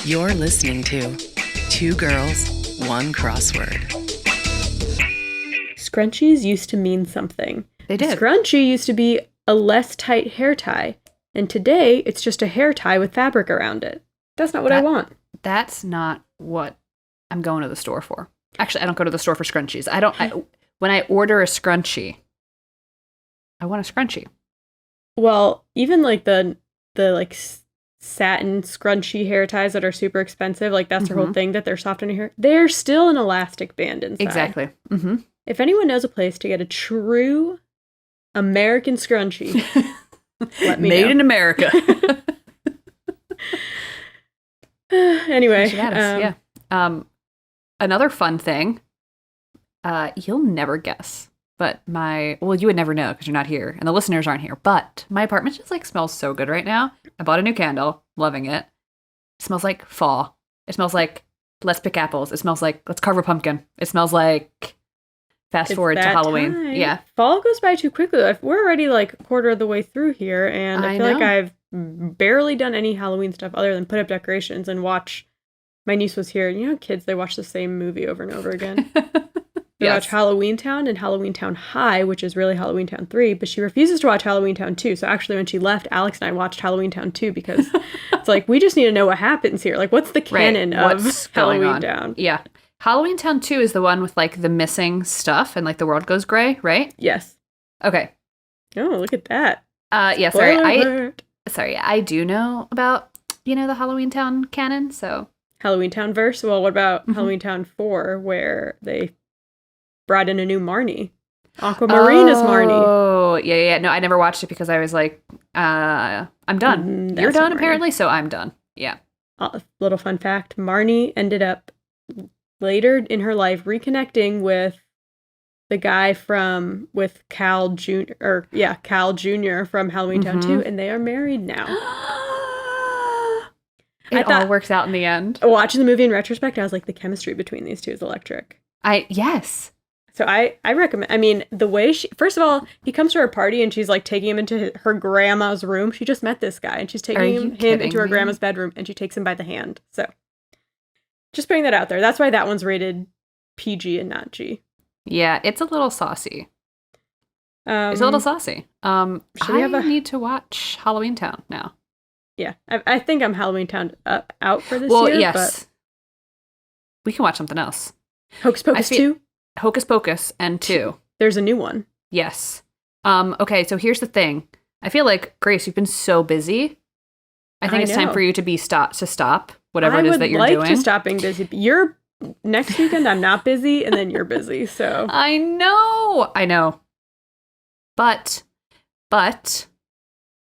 You're listening to Two Girls, One Crossword. Scrunchies used to mean something. They did. Scrunchie used to be a less tight hair tie. And today, it's just a hair tie with fabric around it. That's not what I want. That's not what I'm going to the store for. Actually, I don't go to the store for scrunchies. When I order a scrunchie, I want a scrunchie. Well, even like the like satin scrunchy hair ties that are super expensive, like that's their whole thing, that they're soft in your hair. They're still an elastic band inside. Exactly. Mm-hmm. If anyone knows a place to get a true American scrunchie, let me know. Made in America. Anyway, another fun thing. You'll never guess, but you would never know because you're not here and the listeners aren't here. But my apartment just like smells so good right now. I bought a new candle, loving it. It smells like fall. It smells like let's pick apples. It smells like let's carve a pumpkin. It smells like fast forward to Halloween. Time. Yeah, fall goes by too quickly. We're already like a quarter of the way through here, and I feel like I've barely done any Halloween stuff other than put up decorations and watch. My niece was here. You know, kids, they watch the same movie over and over again. They watch Halloween Town and Halloween Town High, which is really Halloween Town 3, but she refuses to watch Halloween Town 2. So actually, when she left, Alex and I watched Halloween Town 2 because it's like, we just need to know what happens here. Like, what's the canon of Halloween Town? Yeah. Halloween Town 2 is the one with, like, the missing stuff and, like, the world goes gray, right? Yes. Okay. Oh, look at that. Yeah, sorry. I do know about, the Halloween Town canon, so. Halloween Town verse? Well, what about Halloween Town 4, where they brought in a new Marnie? Aquamarine is Marnie. Oh, yeah. No, I never watched it because I was like, I'm done. You're done, apparently, so I'm done. Yeah. Little fun fact, Marnie ended up later in her life reconnecting with the guy with Cal Jr. from Halloween Town 2, and they are married now. It all works out in the end. Watching the movie in retrospect, I was like, the chemistry between these two is electric. Yes. So I recommend, I mean, the way first of all, he comes to her party and she's like taking him into her grandma's room. She just met this guy and she's taking him into her grandma's bedroom and she takes him by the hand. So just putting that out there. That's why that one's rated PG and not G. Yeah, it's a little saucy. I need to watch Halloween Town now. Yeah, I think I'm Halloween Town out for this year. Well, yes. But we can watch something else. Hocus Pocus 2? Hocus Pocus and 2. There's a new one. Yes. Okay, so here's the thing. I feel like, Grace, you've been so busy. I think it's time for you to stop whatever it is that you're doing. I would like to stop being busy. Next weekend, I'm not busy, and then you're busy, so. I know. But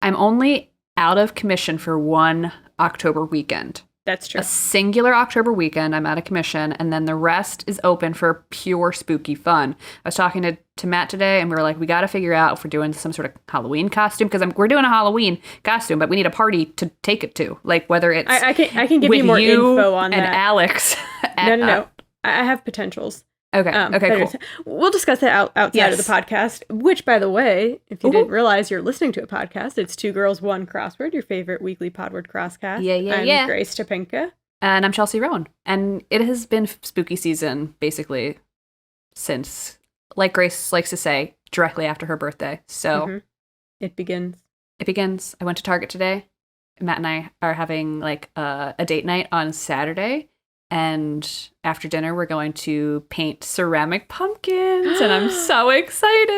I'm only out of commission for one October weekend. That's true. A singular October weekend, I'm out of commission, and then the rest is open for pure spooky fun. I was talking to Matt today, and we were like, we got to figure out if we're doing some sort of Halloween costume, because we're doing a Halloween costume, but we need a party to take it to. Like, whether it's I can give you more info on that. And Alex. No. I have potentials. Okay, cool. We'll discuss that outside of the podcast, which, by the way, if you didn't realize you're listening to a podcast, it's Two Girls, One Crossword, your favorite weekly Podword crosscast. I'm Grace Topinka. And I'm Chelsea Rowan. And it has been spooky season, basically, since, like Grace likes to say, directly after her birthday. So It begins. I went to Target today. Matt and I are having, like, a date night on Saturday. And after dinner, we're going to paint ceramic pumpkins, and I'm so excited.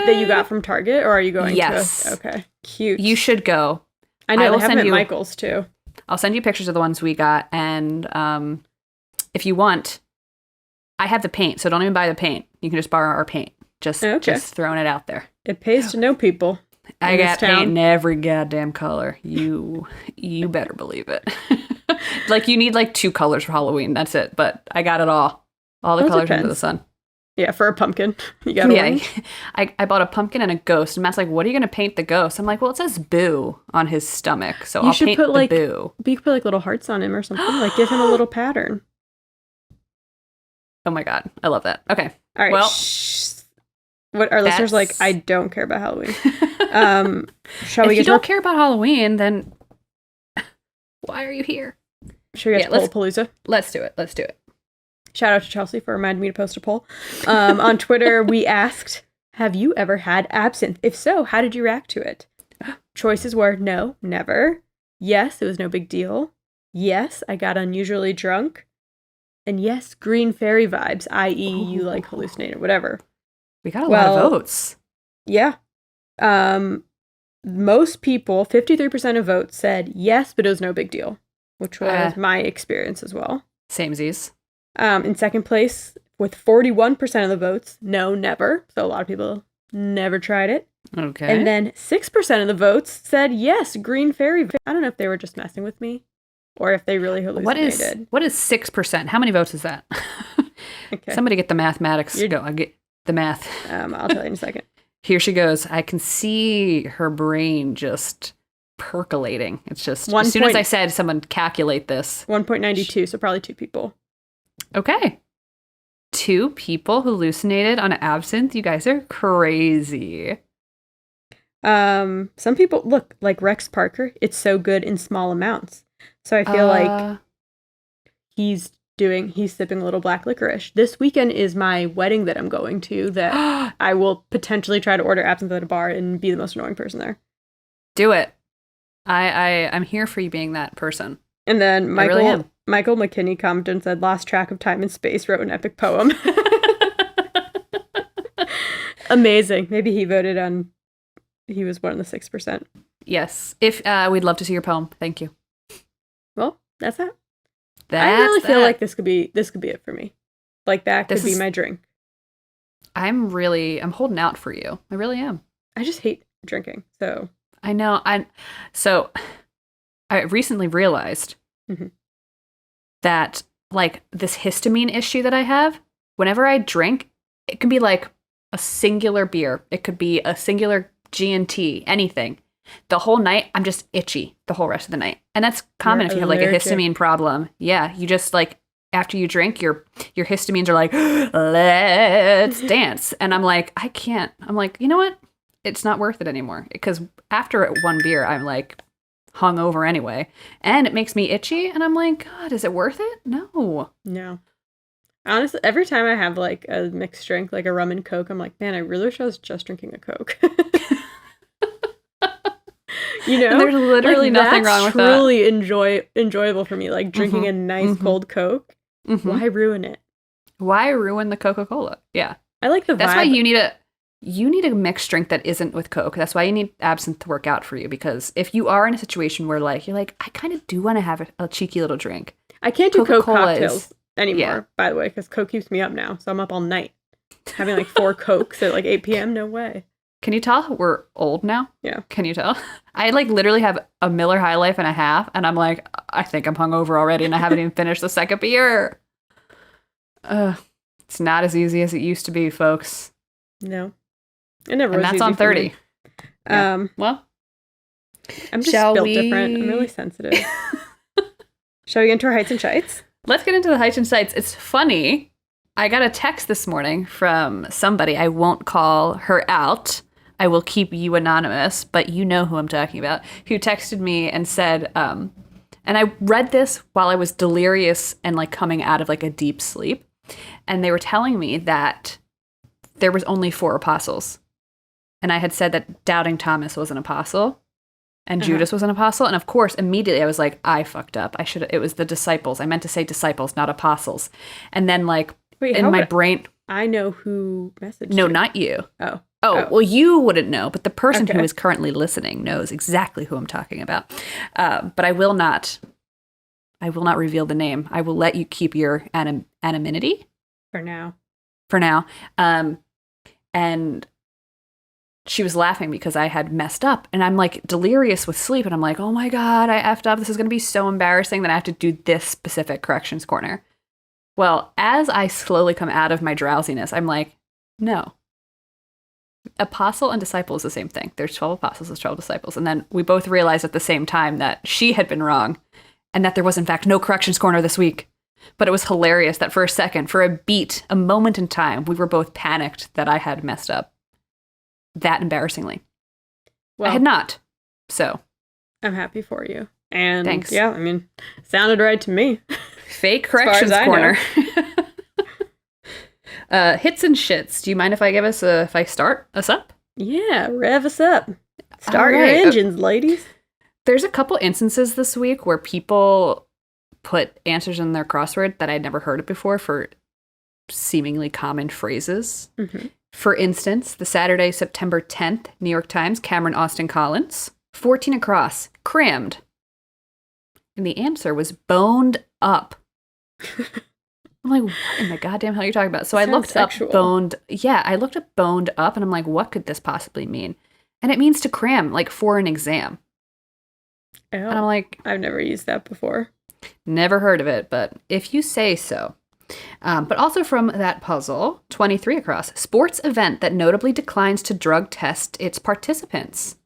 That you got from Target, or are you going to? Yes. Okay, cute. You should go. I know, they have them at Michael's, too. I'll send you pictures of the ones we got, and if you want, I have the paint, so don't even buy the paint. You can just borrow our paint. Just throwing it out there. It pays to know people. I got paint in every goddamn color. You better believe it. Like, you need, like, 2 colors for Halloween. That's it. But I got it all. All the colors under the sun. Yeah, for a pumpkin. You got one? I bought a pumpkin and a ghost. And Matt's like, what are you going to paint the ghost? I'm like, well, it says boo on his stomach. So I'll paint the boo. You could put, like, little hearts on him or something. Like, give him a little pattern. Oh, my God. I love that. Okay. All right. Well, what our listeners like, I don't care about Halloween. If you don't care about Halloween, then why are you here? Should we get to Poll-Palooza? Let's do it. Shout out to Chelsea for reminding me to post a poll. On Twitter, we asked, have you ever had absinthe? If so, how did you react to it? Choices were no, never. Yes, it was no big deal. Yes, I got unusually drunk. And yes, green fairy vibes, i.e. you like hallucinated, whatever. We got a lot of votes. Yeah. Most people, 53% of votes said yes, but it was no big deal, which was my experience as well. Samesies. In second place, with 41% of the votes, no, never. So a lot of people never tried it. Okay. And then 6% of the votes said yes, green fairy. I don't know if they were just messing with me or if they really hallucinated. What is 6%? How many votes is that? Okay. Somebody get the mathematics. Go. I get the math. I'll tell you in a second. Here she goes. I can see her brain just percolating. It's just, as soon as I said someone calculate this. 1.92, so probably 2 people. Okay. 2 people hallucinated on absinthe? You guys are crazy. Some people, look, like Rex Parker, it's so good in small amounts. So I feel like he's sipping a little black licorice. This weekend is my wedding that I'm going to that I will potentially try to order absinthe at a bar and be the most annoying person there. Do it. I'm here for you being that person. And then Michael McKinney commented and said, lost track of time and space, wrote an epic poem. Amazing. Maybe he voted on, he was one of the 6%. Yes. If we'd love to see your poem. Thank you. Well, that's that. I really feel like this could be it for me. Like that could be my drink. I'm holding out for you. I really am. I just hate drinking. So I know. So I recently realized that like this histamine issue that I have, whenever I drink, it can be like a singular beer. It could be a singular G&T, anything. The whole night, I'm just itchy the whole rest of the night. And that's common if you have like a histamine problem. Yeah, you just like, after you drink, your histamines are like, let's dance. And I'm like, I can't. I'm like, you know what? It's not worth it anymore. Because after one beer, I'm like hungover anyway. And it makes me itchy. And I'm like, God, is it worth it? No. Honestly, every time I have like a mixed drink, like a rum and Coke, I'm like, man, I really wish I was just drinking a Coke. You know, and there's literally nothing wrong with that. That's truly enjoyable for me, like drinking a nice cold Coke. Why ruin it? Why ruin the Coca-Cola? Yeah, I like the vibe. That's why you need a mixed drink that isn't with Coke. That's why you need absinthe to work out for you. Because if you are in a situation where like you're like, I kind of do want to have a cheeky little drink. I can't do Coke cocktails anymore, by the way, because Coke keeps me up now. So I'm up all night having like 4 Cokes at like 8 p.m. No way. Can you tell we're old now? Yeah. Can you tell? I like literally have a Miller High Life and a half, and I'm like, I think I'm hungover already, and I haven't even finished the second beer. It's not as easy as it used to be, folks. No, it never was. And that's easy on 30. Yeah. Well, I'm just built different. I'm really sensitive. Shall we get into our heights and shites? Let's get into the heights and shites. It's funny. I got a text this morning from somebody. I won't call her out. I will keep you anonymous, but you know who I'm talking about, who texted me and said, and I read this while I was delirious and like coming out of like a deep sleep. And they were telling me that there was only 4 apostles. And I had said that doubting Thomas was an apostle and Judas was an apostle. And of course, immediately I was like, I fucked up. It was the disciples. I meant to say disciples, not apostles. And then like in my brain. I know who messaged you. No, not you. Oh, well, you wouldn't know, but the person who is currently listening knows exactly who I'm talking about. But I will not reveal the name. I will let you keep your anonymity for now. And she was laughing because I had messed up, and I'm like delirious with sleep, and I'm like, oh my God, I effed up. This is going to be so embarrassing that I have to do this specific corrections corner. Well, as I slowly come out of my drowsiness, I'm like, no. Apostle and disciple is the same thing. There's 12 apostles, there's 12 disciples. And then we both realized at the same time that she had been wrong and that there was, in fact, no corrections corner this week. But it was hilarious that for a second, for a beat, a moment in time, we were both panicked that I had messed up. That embarrassingly. Well, I had not. So. I'm happy for you. And thanks. Yeah, I mean, sounded right to me. Fake corrections corner. Hits and shits. Do you mind if I start us up? Yeah, rev us up. Start right. your engines, ladies. There's a couple instances this week where people put answers in their crossword that I'd never heard of before for seemingly common phrases. Mm-hmm. For instance, the Saturday, September 10th, New York Times, Cameron Austin Collins, 14 across, crammed. And the answer was boned up. I'm like, what in the goddamn hell are you talking about? So I looked sexual. up boned. Yeah, I looked up boned up, and I'm like, what could this possibly mean? And it means to cram, like for an exam. Oh, and I'm like, I've never used that before. Never heard of it, but if you say so. But also from that puzzle, 23 across, sports event that notably declines to drug test its participants.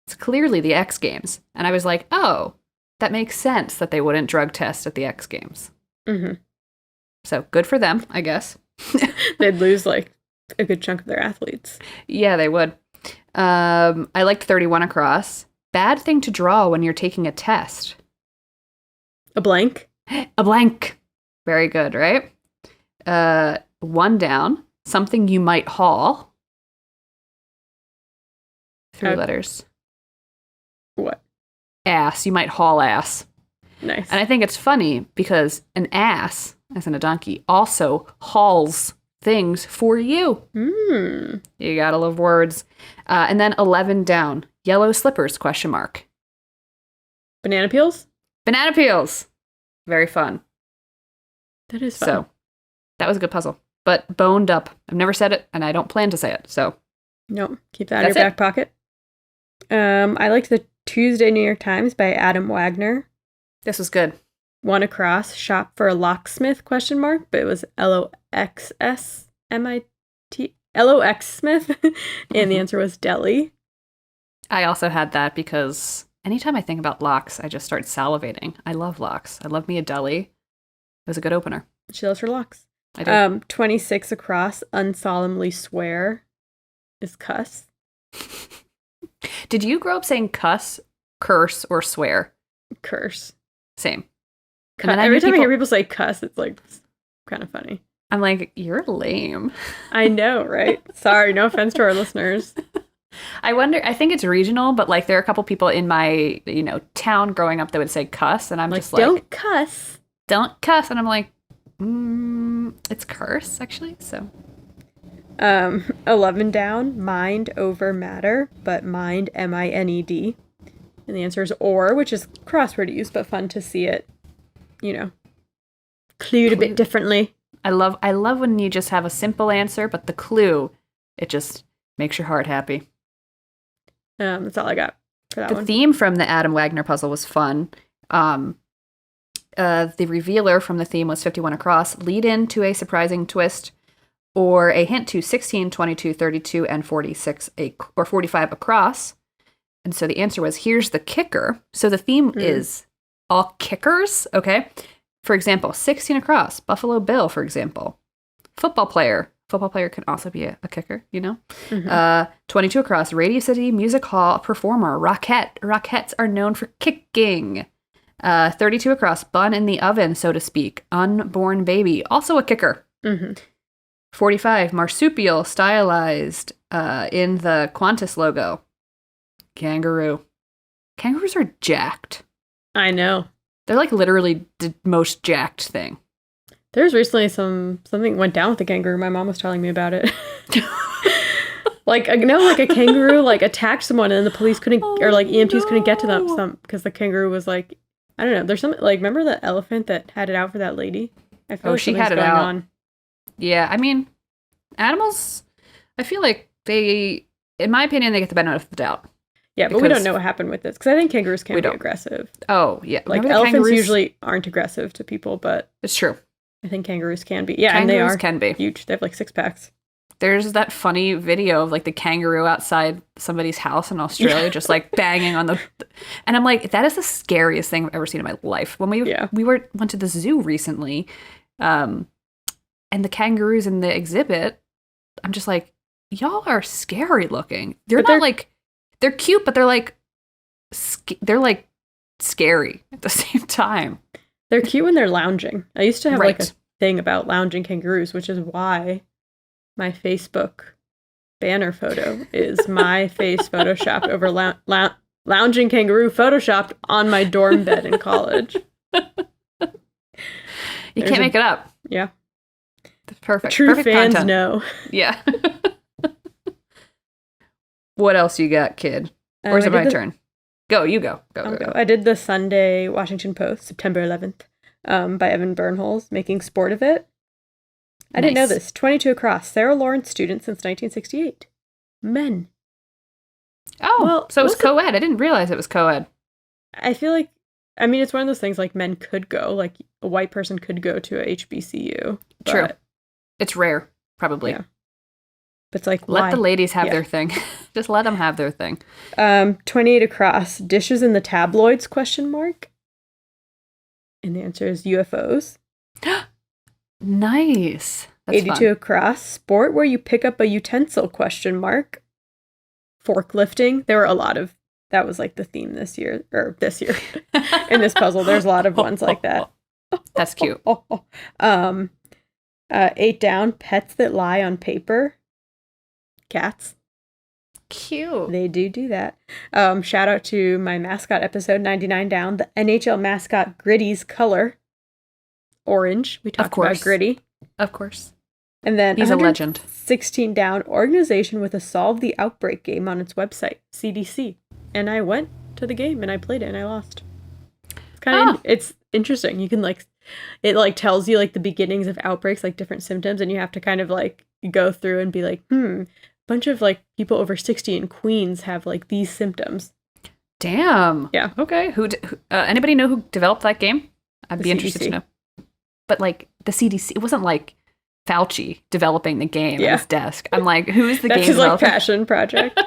It's clearly the X Games. And I was like, oh, that makes sense that they wouldn't drug test at the X Games. Mm-hmm. So good for them, I guess. They'd lose like a good chunk of their athletes. Yeah, they would. I liked 31 across. Bad thing to draw when you're taking a test. A blank? A blank. Very good, right? One down. Something you might haul. 3 letters. What? Ass. You might haul ass. Nice. And I think it's funny because an ass, as in a donkey, also hauls things for you. Mm. You gotta love words. And then 11 down. Yellow slippers, question mark. Banana peels? Banana peels. Very fun. That is fun. So, that was a good puzzle. But boned up. I've never said it, and I don't plan to say it, so. Nope. Keep that in your back pocket. I liked the Tuesday New York Times by Adam Wagner. This was good. 1 across, shop for a locksmith, question mark, but it was LOXSMIT, LOX Smith, and the answer was deli. I also had that because anytime I think about locks, I just start salivating. I love locks. I love me a deli. It was a good opener. She loves her locks. I do. 26 across, unsolemnly swear is cuss. Did you grow up saying cuss, curse, or swear? Curse. Same. Every time I hear people say cuss, it's like kind of funny. I'm like, you're lame. I know, right? Sorry, no offense to our listeners. I think it's regional, but like there are a couple people in my, town growing up that would say cuss, and I'm just like, don't cuss. Don't cuss. And I'm like, it's curse, actually, so. 11 down, mind over matter, but mind, M-I-N-E-D. And the answer is or, which is crossword use, but fun to see it, clued a bit differently. I love when you just have a simple answer, but the clue, it just makes your heart happy. That's all I got for that one. The theme from the Adam Wagner puzzle was fun. The revealer from the theme was 51 across, lead in to a surprising twist, or a hint to 16, 22, 32, and 46, or 45 across. And so the answer was, here's the kicker. So the theme is all kickers, okay? For example, 16 across, Buffalo Bill, for example. Football player. Football player can also be a kicker, 22 across, Radio City Music Hall performer, Rockette. Rockettes are known for kicking. 32 across, bun in the oven, so to speak. Unborn baby, also a kicker. 45, marsupial stylized in the Qantas logo. Kangaroo. Kangaroos are jacked. I know. They're like literally the most jacked thing. There's recently something went down with the kangaroo. My mom was telling me about it. Like a kangaroo attacked someone and the police couldn't, EMTs couldn't get to them because the kangaroo was like, I don't know. There's something remember the elephant that had it out for that lady? I feel like she had it going out. On. Yeah, I mean, animals, I feel like they, in my opinion, they get the benefit of the doubt. Yeah, but we don't know what happened with this because I think kangaroos can be aggressive. Oh, yeah. Elephants usually aren't aggressive to people, but it's true. I think kangaroos can be. Yeah, kangaroos and they can be huge. They have 6 packs. There's that funny video of the kangaroo outside somebody's house in Australia, just banging on the, and I'm like, that is the scariest thing I've ever seen in my life. When we went to the zoo recently, and the kangaroos in the exhibit, I'm just like, y'all are scary looking. They're cute, but they're scary at the same time. They're cute when they're lounging. I used to have Right. like a thing about lounging kangaroos, which is why my Facebook banner photo is my face photoshopped over lounging kangaroo photoshopped on my dorm bed in college. You can't make it up. Yeah. Perfect. True Perfect fans content. know. Yeah. What else you got, kid? Or is it my turn? Go, you go. Go. I did the Sunday Washington Post, September 11th, by Evan Bernholz, making sport of it. I didn't know this. 22 across. Sarah Lawrence student since 1968. Men. Oh, well, so it was co-ed. I didn't realize it was co-ed. I feel like, I mean, it's one of those things like men could go, like a white person could go to a HBCU. True. It's rare, probably. Yeah. But it's like, let the ladies have their thing. Just let them have their thing. 28 across. Dishes in the tabloids, ? And the answer is UFOs. Nice. That's 82 fun. across. Sport where you pick up a utensil ? Forklifting. There were a lot of, that was like the theme this year. In this puzzle. There's a lot of ones like that. That's cute. 8 down. Pets that lie on paper. Cats. Cute. They do that. Shout out to my mascot episode, 99 down. The NHL mascot Gritty's color. Orange. We talked about Gritty. Of course. And then he's a legend. 16 down. Organization with a Solve the Outbreak game on its website, CDC. And I went to the game and I played it and I lost. It's kind of it's interesting. You can like, it like tells you like the beginnings of outbreaks, like different symptoms, and you have to kind of like go through and be like, bunch of like people over 60 in Queens have like these symptoms. Damn. Yeah. Okay. Who anybody know who developed that game? I'd be interested to know. But like the CDC, it wasn't like Fauci developing the game at his desk. I'm like, who is the game developer? That's his like passion project.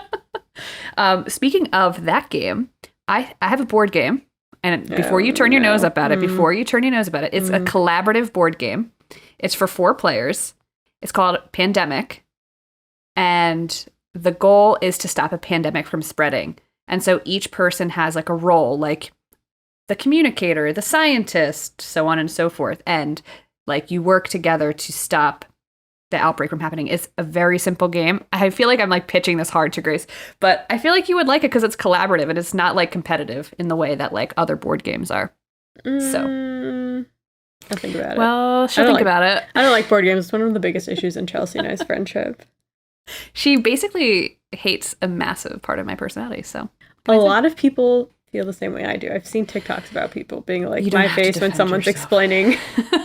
Speaking of that game, I have a board game, and before you turn your nose up at it, it's a collaborative board game. It's for 4 players. It's called Pandemic. And the goal is to stop a pandemic from spreading. And so each person has like a role, like the communicator, the scientist, so on and so forth. And like you work together to stop the outbreak from happening. It's a very simple game. I feel like I'm like pitching this hard to Grace, but I feel like you would like it because it's collaborative and it's not like competitive in the way that like other board games are. So I'll think about it. Well, she'll think about it. I don't like board games. It's one of the biggest issues in Chelsea and I's friendship. She basically hates a massive part of my personality, so. A lot of people feel the same way I do. I've seen TikToks about people being like, my face when someone's explaining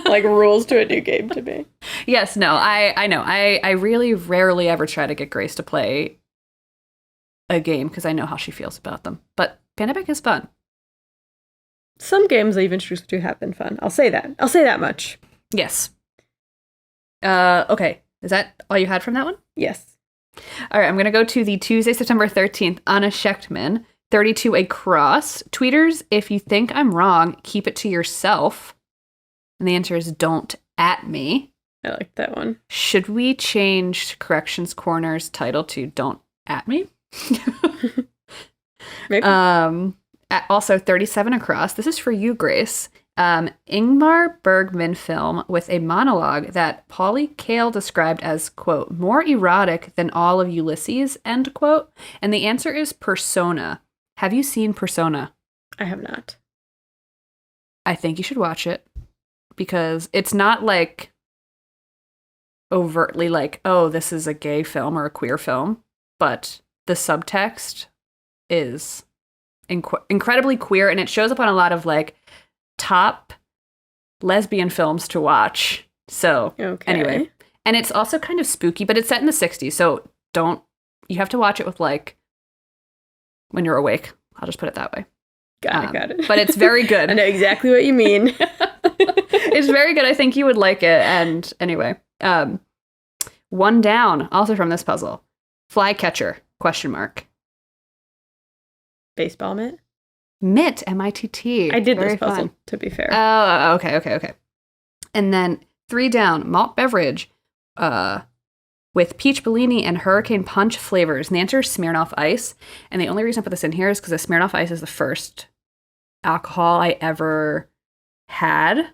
like rules to a new game to me. Yes, no, I know. I really rarely ever try to get Grace to play a game because I know how she feels about them. But Pandemic is fun. Some games I've introduced to have been fun. I'll say that much. Yes. Okay. Is that all you had from that one? Yes. All right, I'm going to go to the Tuesday, September 13th, Anna Schechtman, 32 across. Tweeters, if you think I'm wrong, keep it to yourself. And the answer is don't at me. I like that one. Should we change Corrections Corner's title to Don't at Me? Maybe. Also 37 across. This is for you, Grace. Ingmar Bergman film with a monologue that Polly Kael described as, quote, more erotic than all of Ulysses, end quote. And the answer is Persona. Have you seen Persona? I have not. I think you should watch it because it's not like overtly like, oh, this is a gay film or a queer film, but the subtext is incredibly queer, and it shows up on a lot of like top lesbian films to watch. So anyway, and it's also kind of spooky, but it's set in the 60s, so you have to watch it with like when you're awake. I'll just put it that way. Got it. But it's very good. I know exactly what you mean. It's very good. I think you would like it. And anyway, one down, also from this puzzle. Flycatcher, ? Baseball mitt? Mitt, M-I-T-T. I did very this puzzle, fun. to be fair. Oh, okay. And then 3 down, malt beverage with peach Bellini and hurricane punch flavors. And the answer is Smirnoff Ice. And the only reason I put this in here is because the Smirnoff Ice is the first alcohol I ever had.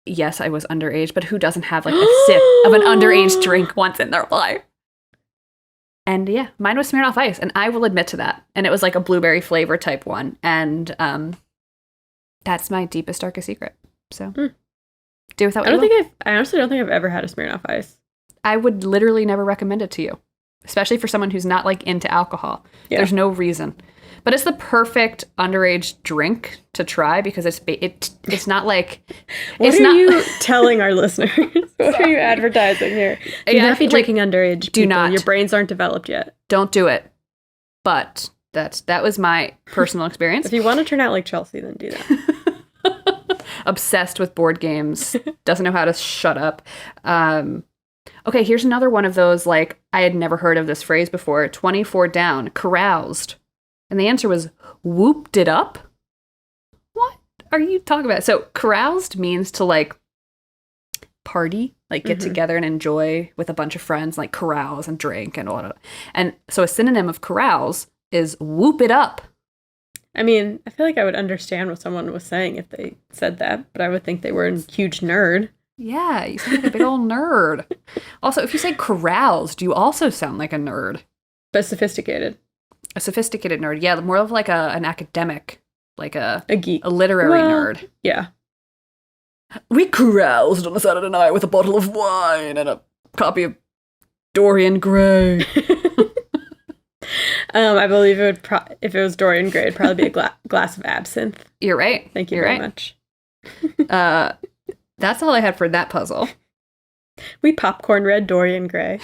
Yes, I was underage, but who doesn't have like a sip of an underage drink once in their life? And yeah, mine was Smirnoff Ice, and I will admit to that. And it was like a blueberry flavor type one, and that's my deepest, darkest secret. So do with that what you will. I honestly don't think I've ever had a Smirnoff Ice. I would literally never recommend it to you, especially for someone who's not like into alcohol. Yeah. There's no reason. But it's the perfect underage drink to try because it's not like... What are you telling our listeners? What are you advertising here? Do not be drinking underage. Do not. Your brains aren't developed yet. Don't do it. But that was my personal experience. If you want to turn out like Chelsea, then do that. Obsessed with board games. Doesn't know how to shut up. Okay, here's another one of those, like, I had never heard of this phrase before. 24 down. Caroused. And the answer was, whooped it up? What are you talking about? So caroused means to like party, like get together and enjoy with a bunch of friends, like carouse and drink and all that. And so a synonym of carouse is whoop it up. I mean, I feel like I would understand what someone was saying if they said that, but I would think they were a huge nerd. Yeah, you sound like a big old nerd. Also, if you say caroused, you also sound like a nerd. But sophisticated. A sophisticated nerd, yeah, more of like an academic, like a geek, a literary nerd. Yeah. We caroused on a Saturday night with a bottle of wine and a copy of Dorian Gray. I believe it would, if it was Dorian Gray, it'd probably be a glass of absinthe. You're right. Thank you very much. That's all I had for that puzzle. We popcorn read Dorian Gray.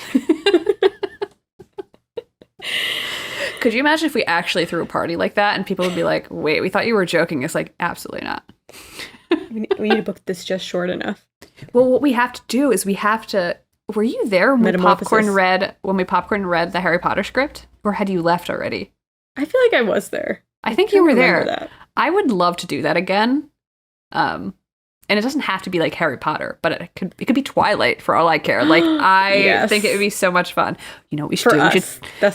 Could you imagine if we actually threw a party like that and people would be like, wait, we thought you were joking. It's like, absolutely not. We need to book this just short enough. Well, what we have to do is were you there when we popcorn read the Harry Potter script? Or had you left already? I feel like I was there. I think you were there. That. I would love to do that again. And it doesn't have to be like Harry Potter, but it could be Twilight for all I care. Like I think it would be so much fun. You know what we should do?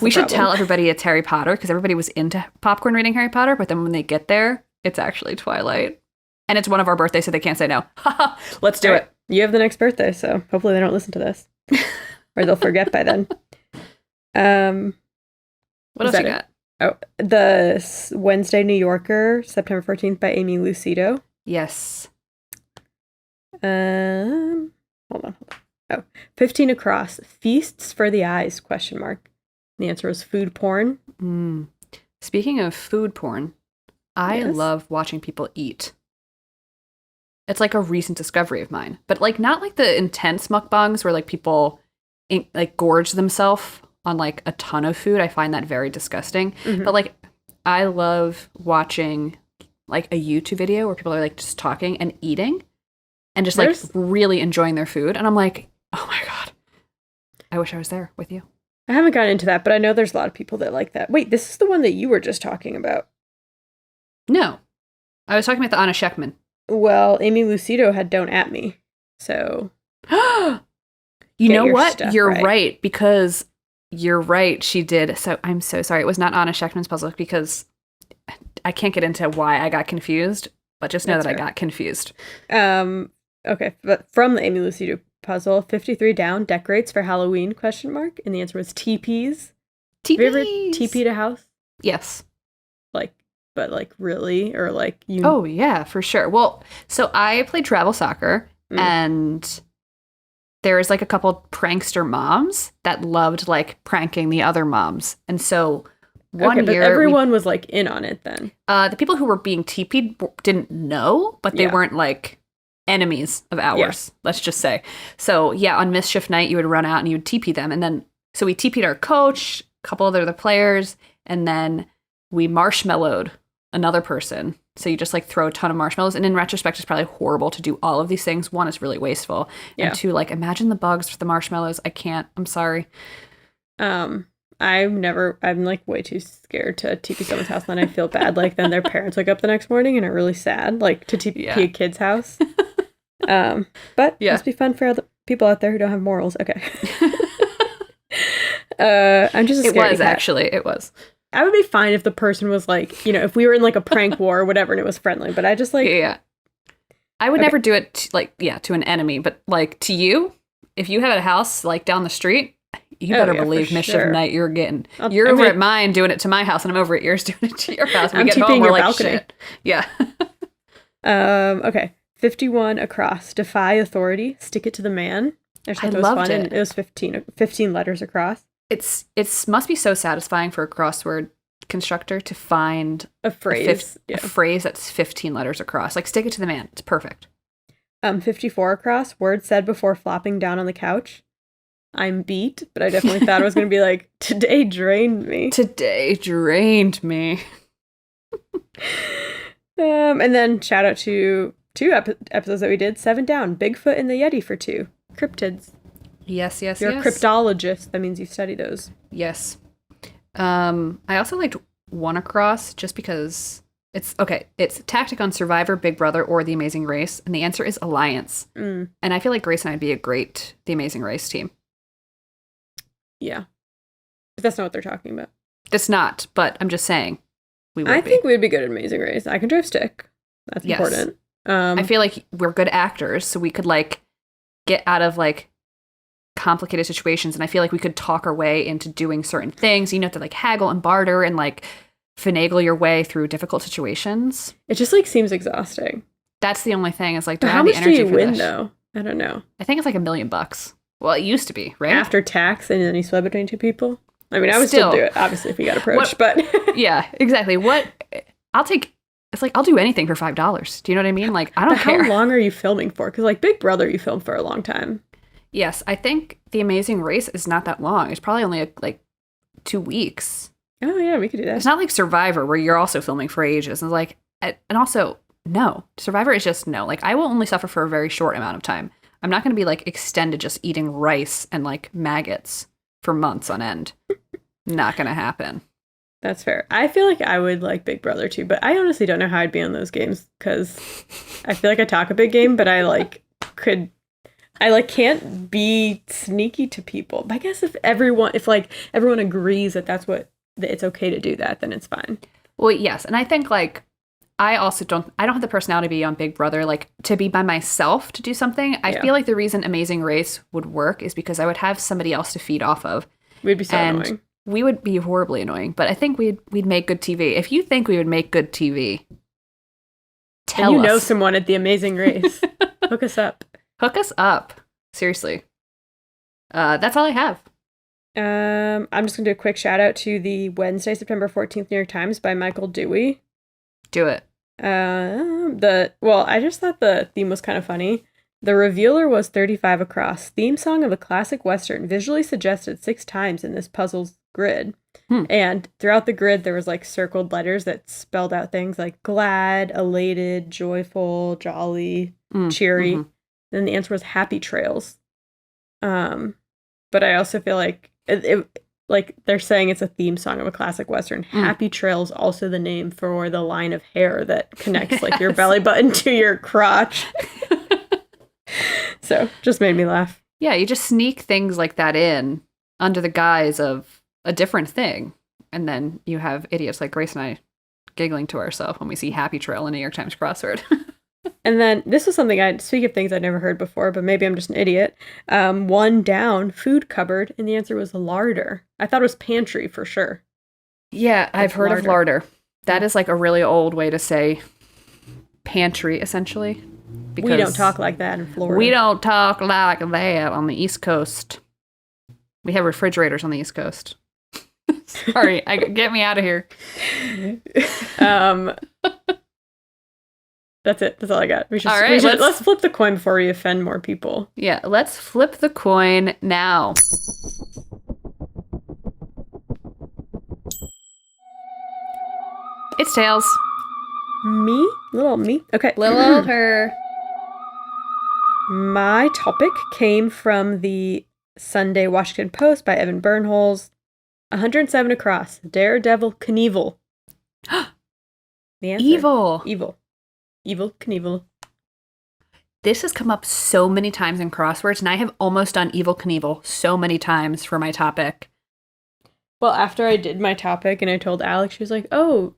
We should tell everybody it's Harry Potter because everybody was into popcorn reading Harry Potter, but then when they get there, it's actually Twilight. And it's one of our birthdays, so they can't say no. Let's do it. You have the next birthday, so hopefully they don't listen to this. Or they'll forget by then. What else you got? Oh, the Wednesday New Yorker, September 14th by Amy Lucido. Yes. Hold on. Oh, 15 across. Feasts for the eyes, ? The answer was food porn. Speaking of food porn, I love watching people eat. It's like a recent discovery of mine. But like not like the intense mukbangs where like people like gorge themselves on like a ton of food. I find that very disgusting. But like I love watching like a YouTube video where people are like just talking and eating. And just like really enjoying their food. And I'm like, oh my God, I wish I was there with you. I haven't gotten into that, but I know there's a lot of people that like that. Wait, this is the one that you were just talking about. No, I was talking about the Anna Sheckman. Well, Amy Lucido had Don't At Me. So. You know what? You're right. Because you're right. She did. So I'm so sorry. It was not Anna Sheckman's puzzle because I can't get into why I got confused. But just know that I got confused. Okay, but from the Amy Lucido puzzle, 53 down, decorates for Halloween, ? And the answer was teepees. Teepees. Have you ever teepeed a house? Yes. But really? Or like you... Oh, yeah, for sure. Well, so I played travel soccer, and there was like a couple prankster moms that loved like pranking the other moms. And so one year... everyone was like in on it then. The people who were being teepeed didn't know, but they weren't like... enemies of ours, let's just say. So yeah, on mischief night, you would run out and you would TP them. And then, so we TP'd our coach, a couple other players, and then we marshmallowed another person. So you just like throw a ton of marshmallows. And in retrospect, it's probably horrible to do all of these things. One, it's really wasteful. Yeah. And two, like imagine the bugs for the marshmallows. I can't, I'm sorry. I'm like way too scared to TP someone's house, and then I feel bad. Like then their parents wake up the next morning and are really sad, like to TP a kid's house. But it must be fun for other people out there who don't have morals. Okay. I'm just scared. It was. I would be fine if the person was like, if we were in like a prank war or whatever and it was friendly, but I just like... Yeah. I would never do it to an enemy, but like to you, if you have a house like down the street, you better believe Mischief Night you're getting. You're over at mine doing it to my house, and I'm over at yours doing it to your house. I'm TPing your balcony. Shit. Yeah. Okay. 51 across. Defy authority. Stick it to the man. I loved it. And it was 15 letters across. It must be so satisfying for a crossword constructor to find a phrase that's 15 letters across. Like, stick it to the man. It's perfect. 54 across. Word said before flopping down on the couch. I'm beat, but I definitely thought it was going to be like, today drained me. Today drained me. And then shout out to two episodes that we did. 7 down. Bigfoot and the Yeti for 2. Cryptids. Yes. You're a cryptologist. That means you study those. Yes. I also liked 1 across just because it's tactic on Survivor, Big Brother, or The Amazing Race. And the answer is Alliance. And I feel like Grace and I'd be a great The Amazing Race team. Yeah. But that's not what they're talking about. It's not, but I'm just saying I think we'd be good at Amazing Race. I can drive stick. That's important. I feel like we're good actors, so we could like get out of like complicated situations, and I feel like we could talk our way into doing certain things. You have to like haggle and barter and like finagle your way through difficult situations. It just like seems exhausting. That's the only thing. Is like, how much do you win though? I don't know. I think it's like $1 million. Well, it used to be, right? After tax, and then you split between 2 people. I mean, I would still do it, obviously, if you got approached, but... Yeah, exactly. I'll do anything for $5. Do you know what I mean? Like, I don't care. How long are you filming for? Because, like, Big Brother, you filmed for a long time. Yes, I think The Amazing Race is not that long. It's probably only, like, 2 weeks. Oh, yeah, we could do that. It's not like Survivor, where you're also filming for ages. And, like, and also, no. Survivor is just no. Like, I will only suffer for a very short amount of time. I'm not going to be, like, extended just eating rice and, like, maggots for months on end. Not going to happen. That's fair. I feel like I would like Big Brother too, but I honestly don't know how I'd be on those games because I feel like I talk a big game, but I can't be sneaky to people. But I guess if everyone agrees that it's okay to do that, then it's fine. Well, yes. And I think like, I don't have the personality to be on Big Brother, like to be by myself to do something. I feel like the reason Amazing Race would work is because I would have somebody else to feed off of. We'd be so annoying. We would be horribly annoying, but I think we'd make good TV. If you think we would make good TV, tell us. You know someone at The Amazing Race. Hook us up. Hook us up. Seriously. That's all I have. I'm just going to do a quick shout out to the Wednesday, September 14th New York Times by Michael Dewey. Do it. I just thought the theme was kind of funny. The revealer was 35 across. Theme song of a classic Western, visually suggested 6 times in this puzzle's grid. And throughout the grid, there was like circled letters that spelled out things like glad, elated, joyful, jolly, cheery. And the answer was happy trails. But I also feel like like they're saying it's a theme song of a classic Western. Happy Trails, also the name for the line of hair that connects like your belly button to your crotch. So just made me laugh. Yeah, you just sneak things like that in under the guise of a different thing. And then you have idiots like Grace and I giggling to ourselves when we see Happy Trail in New York Times crossword. And then this was something speak of things I'd never heard before, but maybe I'm just an idiot. 1 down, food cupboard, and the answer was larder. I thought it was pantry for sure. Yeah, I've heard of larder. That is like a really old way to say pantry, essentially. Because we don't talk like that in Florida. We don't talk like that on the East Coast. We have refrigerators on the East Coast. Sorry, get me out of here. That's it. That's all I got. Let's flip the coin before we offend more people. Yeah, let's flip the coin now. It's tails. Me? Little me? Okay. Little old her. My topic came from the Sunday Washington Post by Evan Bernholz. 107 across. Daredevil Knievel. The answer. Evil. Evil Knievel. This has come up so many times in crosswords, and I have almost done Evil Knievel so many times for my topic. Well, after I did my topic and I told Alex, she was like, oh,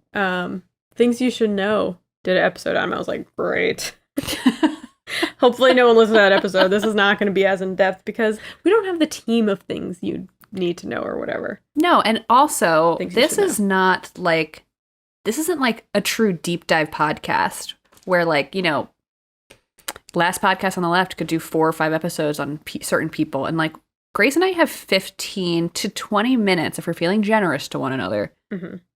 things you should know. Did an episode on him. I was like, great. Hopefully no one listens to that episode. This is not going to be as in-depth because we don't have the team of things you need to know or whatever. No, and also, this isn't like a true deep dive podcast where, like, you know, last podcast on the left could do 4 or 5 episodes on certain people. And, like, Grace and I have 15 to 20 minutes, if we're feeling generous to one another,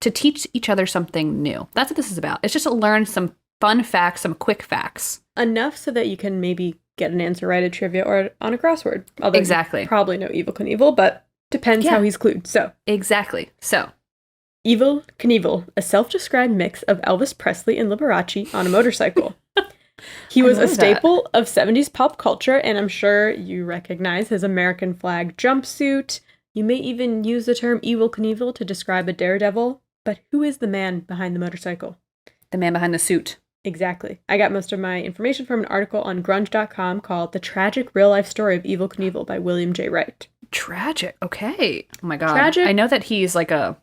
to teach each other something new. That's what this is about. It's just to learn some fun facts, some quick facts. Enough so that you can maybe get an answer right at trivia or on a crossword. Although exactly. You probably know Evel Knievel, but depends how he's clued. So exactly. So Evel Knievel, a self-described mix of Elvis Presley and Liberace on a motorcycle. He was a staple of 70s pop culture, and I'm sure you recognize his American flag jumpsuit. You may even use the term Evel Knievel to describe a daredevil. But who is the man behind the motorcycle? The man behind the suit. Exactly. I got most of my information from an article on grunge.com called The Tragic Real-Life Story of Evel Knievel by William J. Wright. Tragic. Okay. Oh my God. Tragic. I know that he's like I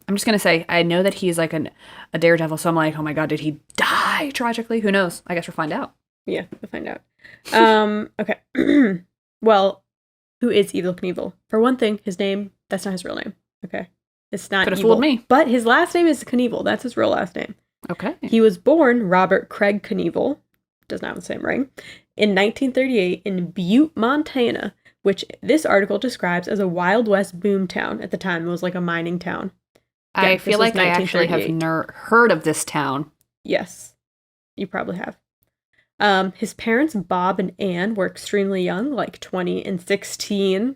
know that he's like a daredevil, so I'm like, oh my God, did he die tragically? Who knows? I guess we'll find out. Yeah, we'll find out. Okay. Well, who is Evel Knievel? For one thing, his name, that's not his real name. Okay. It's not Could have fooled me. But his last name is Knievel. That's his real last name. Okay. He was born Robert Craig Knievel, does not have the same ring, in 1938 in Butte, Montana, which this article describes as a Wild West boom town. At the time, it was like a mining town. Again, I feel like I actually have heard of this town. Yes, you probably have. His parents, Bob and Ann, were extremely young, like 20 and 16.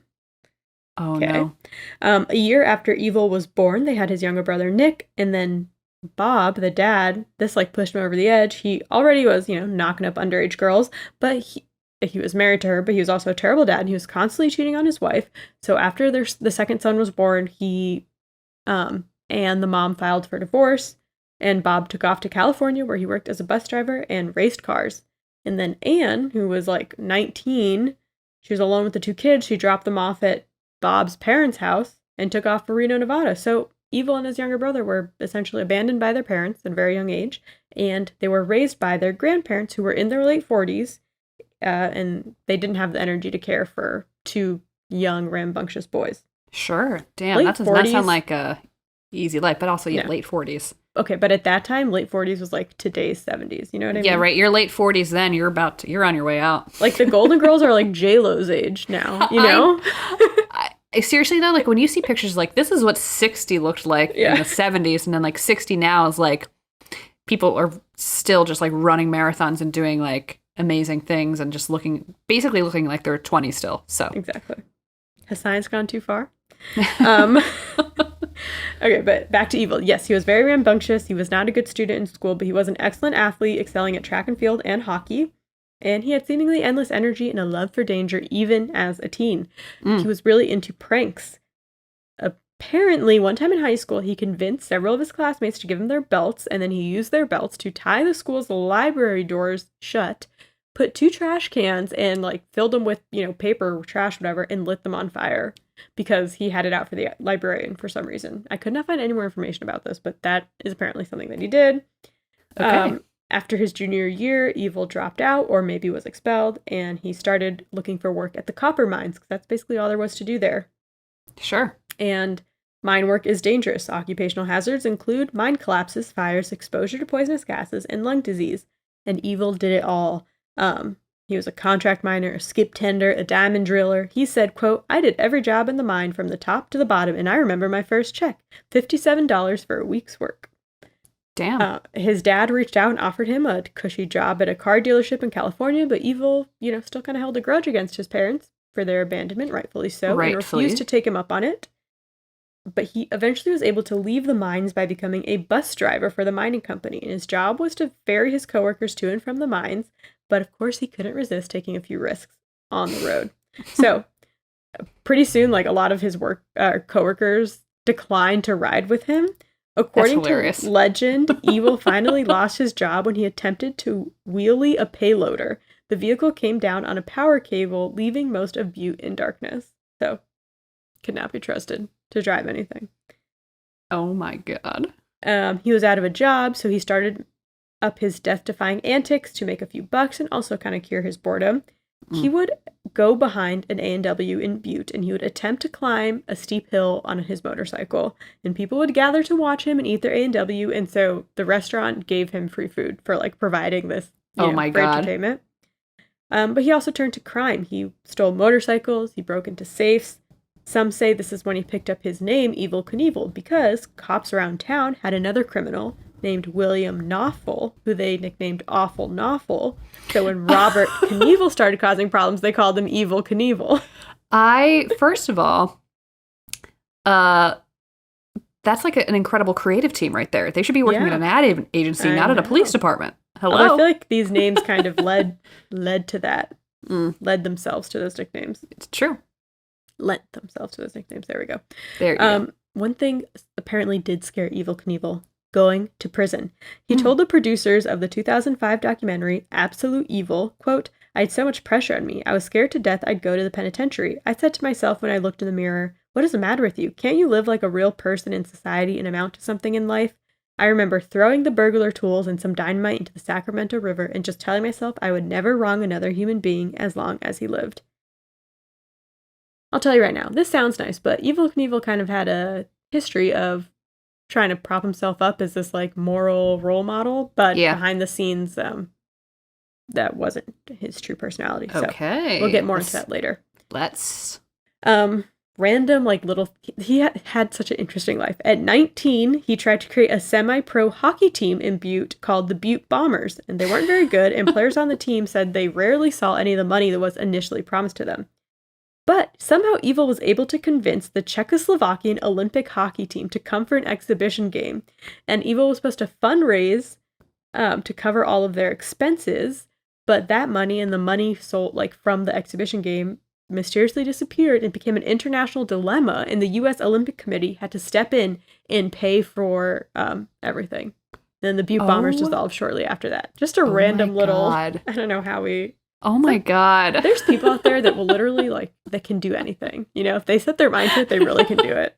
Oh, no. A year after Evel was born, they had his younger brother, Nick, and then Bob, the dad, this like pushed him over the edge. He already was, knocking up underage girls, but he was married to her, but he was also a terrible dad, and he was constantly cheating on his wife. So after the second son was born, and the mom filed for divorce, and Bob took off to California, where he worked as a bus driver and raced cars. And then Anne, who was like 19, she was alone with the 2 kids. She dropped them off at Bob's parents' house and took off for Reno, Nevada. So Evel and his younger brother were essentially abandoned by their parents at a very young age, and they were raised by their grandparents, who were in their late 40s, and they didn't have the energy to care for 2 young, rambunctious boys. Sure. Damn, that does not sound like a easy life, but also, late 40s. Okay, but at that time, late 40s was like today's 70s. You know what I mean? Yeah, right. You're late 40s then. You're on your way out. Like the Golden Girls are like J-Lo's age now, you know? I seriously though, like when you see pictures like this is what 60 looked like in the 70s, and then like 60 now is like people are still just like running marathons and doing like amazing things and just basically looking like they're 20 still. So exactly. Has science gone too far? Okay, but back to Evel. Yes, he was very rambunctious. He was not a good student in school, but he was an excellent athlete, excelling at track and field and hockey. And he had seemingly endless energy and a love for danger, even as a teen. He was really into pranks. Apparently, one time in high school, he convinced several of his classmates to give him their belts, and then he used their belts to tie the school's library doors shut, put 2 trash cans, and like filled them with, paper, trash, whatever, and lit them on fire because he had it out for the librarian for some reason. I could not find any more information about this, but that is apparently something that he did. Okay. After his junior year, Evel dropped out, or maybe was expelled, and he started looking for work at the copper mines, because that's basically all there was to do there. Sure. And mine work is dangerous. Occupational hazards include mine collapses, fires, exposure to poisonous gases, and lung disease. And Evel did it all. He was a contract miner, a skip tender, a diamond driller. He said, quote, "I did every job in the mine from the top to the bottom, and I remember my first check, $57 for a week's work." Damn. His dad reached out and offered him a cushy job at a car dealership in California, but Evel, still kind of held a grudge against his parents for their abandonment, rightfully so, and refused to take him up on it. But he eventually was able to leave the mines by becoming a bus driver for the mining company, and his job was to ferry his coworkers to and from the mines, but of course he couldn't resist taking a few risks on the road. So pretty soon, like a lot of his coworkers declined to ride with him. According to legend, Evel finally lost his job when he attempted to wheelie a payloader. The vehicle came down on a power cable, leaving most of Butte in darkness. So, could not be trusted to drive anything. Oh my God. He was out of a job, so he started up his death-defying antics to make a few bucks and also kind of cure his boredom. He would go behind an A&W in Butte, and he would attempt to climb a steep hill on his motorcycle. And people would gather to watch him and eat their A&W, and so the restaurant gave him free food for, like, providing this my for God. entertainment. But he also turned to crime. He stole motorcycles, he broke into safes. Some say this is when he picked up his name, Evel Knievel, because cops around town had another criminal named William Knopfel, who they nicknamed Awful Knopfel. So when Robert Knievel started causing problems, they called him Evel Knievel. First of all, that's like an incredible creative team right there. They should be working at an ad agency, not at a police department. Hello? Although I feel like these names kind of led to that. Led themselves to those nicknames. It's true. Lent themselves to those nicknames. There we go. There you go. One thing apparently did scare Evel Knievel: going to prison. He told the producers of the 2005 documentary Absolute Evil, quote, "I had so much pressure on me. I was scared to death I'd go to the penitentiary. I said to myself when I looked in the mirror, what is the matter with you? Can't you live like a real person in society and amount to something in life? I remember throwing the burglar tools and some dynamite into the Sacramento River and just telling myself I would never wrong another human being as long as he lived." I'll tell you right now, this sounds nice, but Evel Knievel kind of had a history of trying to prop himself up as this, like, moral role model, but behind the scenes, that wasn't his true personality. Okay. So we'll get more into that later. Let's. Random, like, he had such an interesting life. At 19, he tried to create a semi-pro hockey team in Butte called the Butte Bombers, and they weren't very good, and players on the team said they rarely saw any of the money that was initially promised to them. But somehow Evel was able to convince the Czechoslovakian Olympic hockey team to come for an exhibition game. And Evel was supposed to fundraise to cover all of their expenses. But that money and the money sold, like, from the exhibition game mysteriously disappeared and became an international dilemma. And the U.S. Olympic Committee had to step in and pay for everything. Then the Butte Bombers dissolved shortly after that. Just a random little, I don't know how we... Oh my God. There's people out there that will literally, like, that can do anything. You know, if they set their mind to it, they really can do it.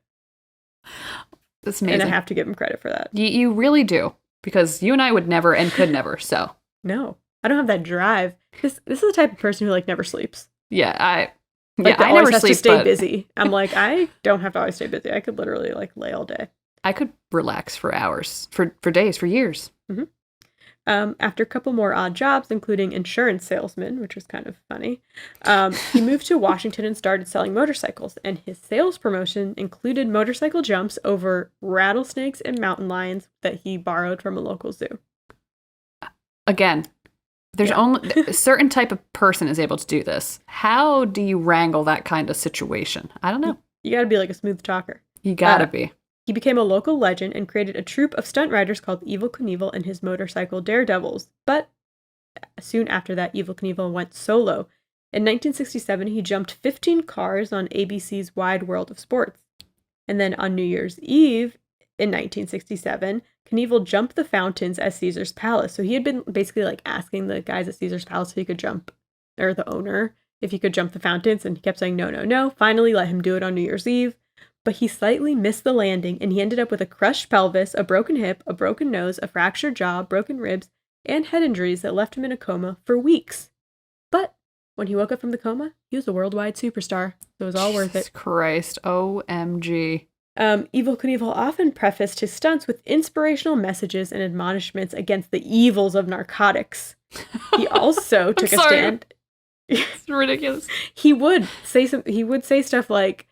That's amazing. And I have to give them credit for that. You really do. Because you and I would never and could never, so. No, I don't have that drive. This is the type of person who, like, never sleeps. Yeah, I never always have sleep, to stay busy. I'm like, I don't have to always stay busy. I could literally, like, lay all day. I could relax for hours, for days, for years. Mm-hmm. After a couple more odd jobs, including insurance salesman, which was kind of funny, he moved to Washington and started selling motorcycles. And his sales promotion included motorcycle jumps over rattlesnakes and mountain lions that he borrowed from a local zoo. Again, there's only a certain type of person is able to do this. How do you wrangle that kind of situation? I don't know. You got to be like a smooth talker. You got to be. He became a local legend and created a troupe of stunt riders called Evel Knievel and his motorcycle daredevils. But soon after that, Evel Knievel went solo. In 1967, he jumped 15 cars on ABC's Wide World of Sports. And then on New Year's Eve in 1967, Knievel jumped the fountains at Caesar's Palace. So he had been basically, like, asking the guys at Caesar's Palace if he could jump, or the owner, if he could jump the fountains. And he kept saying, no, no, no. Finally, let him do it on New Year's Eve. But he slightly missed the landing, and he ended up with a crushed pelvis, a broken hip, a broken nose, a fractured jaw, broken ribs, and head injuries that left him in a coma for weeks. But when he woke up from the coma, he was a worldwide superstar, so it was all worth it. Christ, OMG. Evel Knievel often prefaced his stunts with inspirational messages and admonishments against the evils of narcotics. He also took a stand. It's ridiculous. He would say stuff like,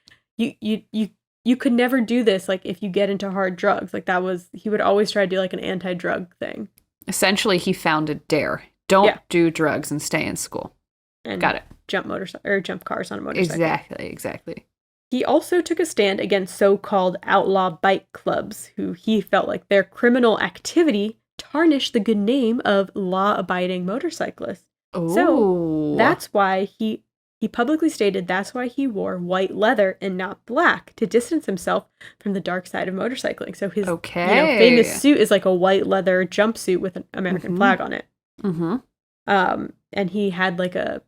you could never do this, like, if you get into hard drugs. Like, he would always try to do, like, an anti-drug thing. Essentially, he founded DARE. Don't do drugs and stay in school. And got it. Jump cars on a motorcycle. Exactly. He also took a stand against so-called outlaw bike clubs, who he felt like their criminal activity tarnished the good name of law-abiding motorcyclists. Ooh. So that's why he publicly stated that's why he wore white leather and not black, to distance himself from the dark side of motorcycling. So his famous suit is like a white leather jumpsuit with an American flag on it. Mm-hmm. And he had like a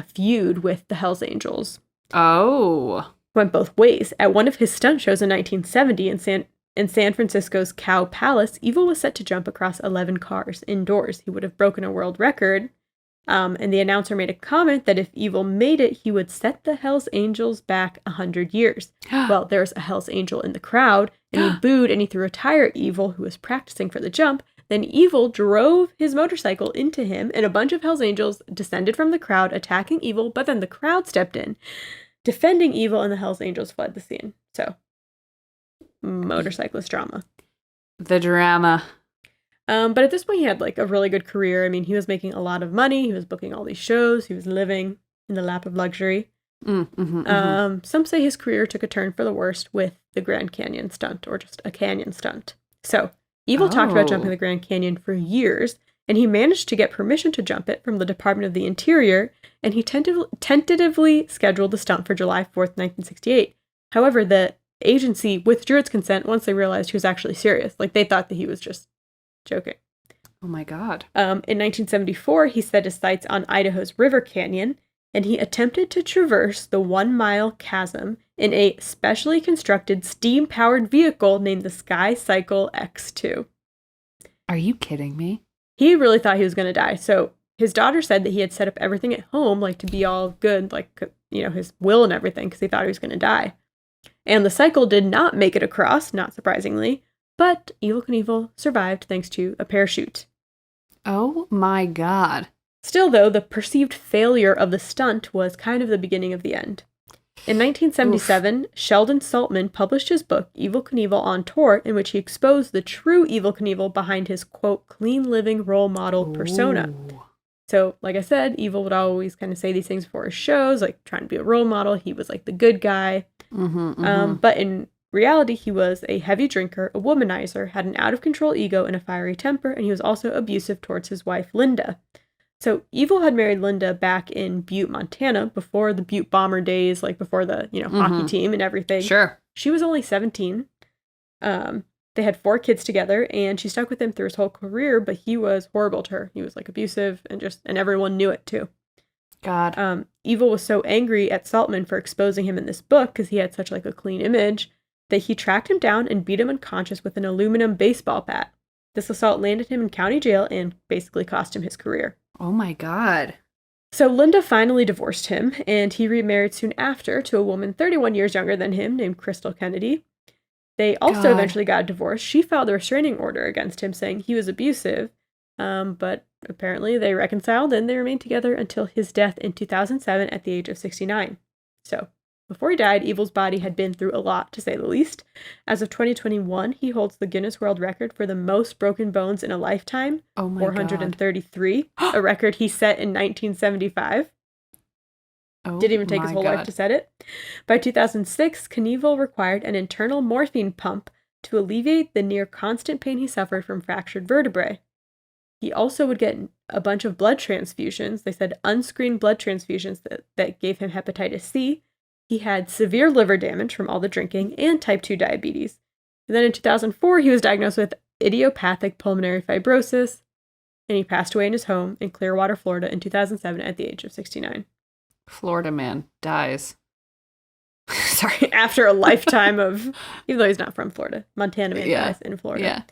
feud with the Hells Angels. Oh. went both ways. At one of his stunt shows in 1970 in San Francisco's Cow Palace, Evil was set to jump across 11 cars indoors. He would have broken a world record. And the announcer made a comment that if Evil made it, he would set the Hells Angels back 100 years. Well, there's a Hells Angel in the crowd, and he booed and he threw a tire at Evil, who was practicing for the jump. Then Evil drove his motorcycle into him, and a bunch of Hells Angels descended from the crowd, attacking Evil, but then the crowd stepped in, defending Evil, and the Hells Angels fled the scene. So, motorcyclist drama. The drama. But at this point, he had like a really good career. I mean, he was making a lot of money. He was booking all these shows. He was living in the lap of luxury. Some say his career took a turn for the worst with the Grand Canyon stunt, or just a canyon stunt. So, Evil talked about jumping the Grand Canyon for years, and he managed to get permission to jump it from the Department of the Interior, and he tentatively scheduled the stunt for July 4th, 1968. However, the agency withdrew its consent once they realized he was actually serious. Like, they thought that he was just joking. Oh my God. In 1974, he set his sights on Idaho's River Canyon, and he attempted to traverse the 1-mile chasm in a specially constructed steam-powered vehicle named the Sky Cycle X2. Are you kidding me? He really thought he was going to die. So his daughter said that he had set up everything at home, like to be all good, like, you know, his will and everything, because he thought he was going to die. And the cycle did not make it across, not surprisingly, but Evel Knievel survived thanks to a parachute. Oh my God. Still, though, the perceived failure of the stunt was kind of the beginning of the end. In 1977, Sheldon Saltman published his book, Evel Knievel on Tour, in which he exposed the true Evel Knievel behind his, quote, clean living role model persona. So, like I said, Evel would always kind of say these things before his shows, like trying to be a role model. He was like the good guy. But in reality, he was a heavy drinker, a womanizer, had an out-of-control ego and a fiery temper, and he was also abusive towards his wife, Linda. So Evel had married Linda back in Butte, Montana, before the Butte Bomber days, like before the, you know, hockey team and everything. Sure. She was only 17. They had 4 kids together, and she stuck with him through his whole career, but he was horrible to her. He was, like, abusive, and everyone knew it, too. God. Evel was so angry at Saltman for exposing him in this book, because he had such, like, a clean image, that he tracked him down and beat him unconscious with an aluminum baseball bat. This assault landed him in county jail and basically cost him his career. Oh my God. So Linda finally divorced him, and he remarried soon after to a woman 31 years younger than him named Crystal Kennedy. They also eventually got a divorce. She filed a restraining order against him saying he was abusive, but apparently they reconciled and they remained together until his death in 2007 at the age of 69. So before he died, Evel's body had been through a lot, to say the least. As of 2021, he holds the Guinness World Record for the most broken bones in a lifetime, 433, a record he set in 1975. Didn't even take his whole life to set it. By 2006, Knievel required an internal morphine pump to alleviate the near constant pain he suffered from fractured vertebrae. He also would get a bunch of blood transfusions. They said unscreened blood transfusions that gave him hepatitis C. He had severe liver damage from all the drinking and type 2 diabetes. And then in 2004, he was diagnosed with idiopathic pulmonary fibrosis, and he passed away in his home in Clearwater, Florida in 2007 at the age of 69. Florida man dies. Sorry, after a lifetime of, even though he's not from Florida, Montana man dies in Florida. Yeah.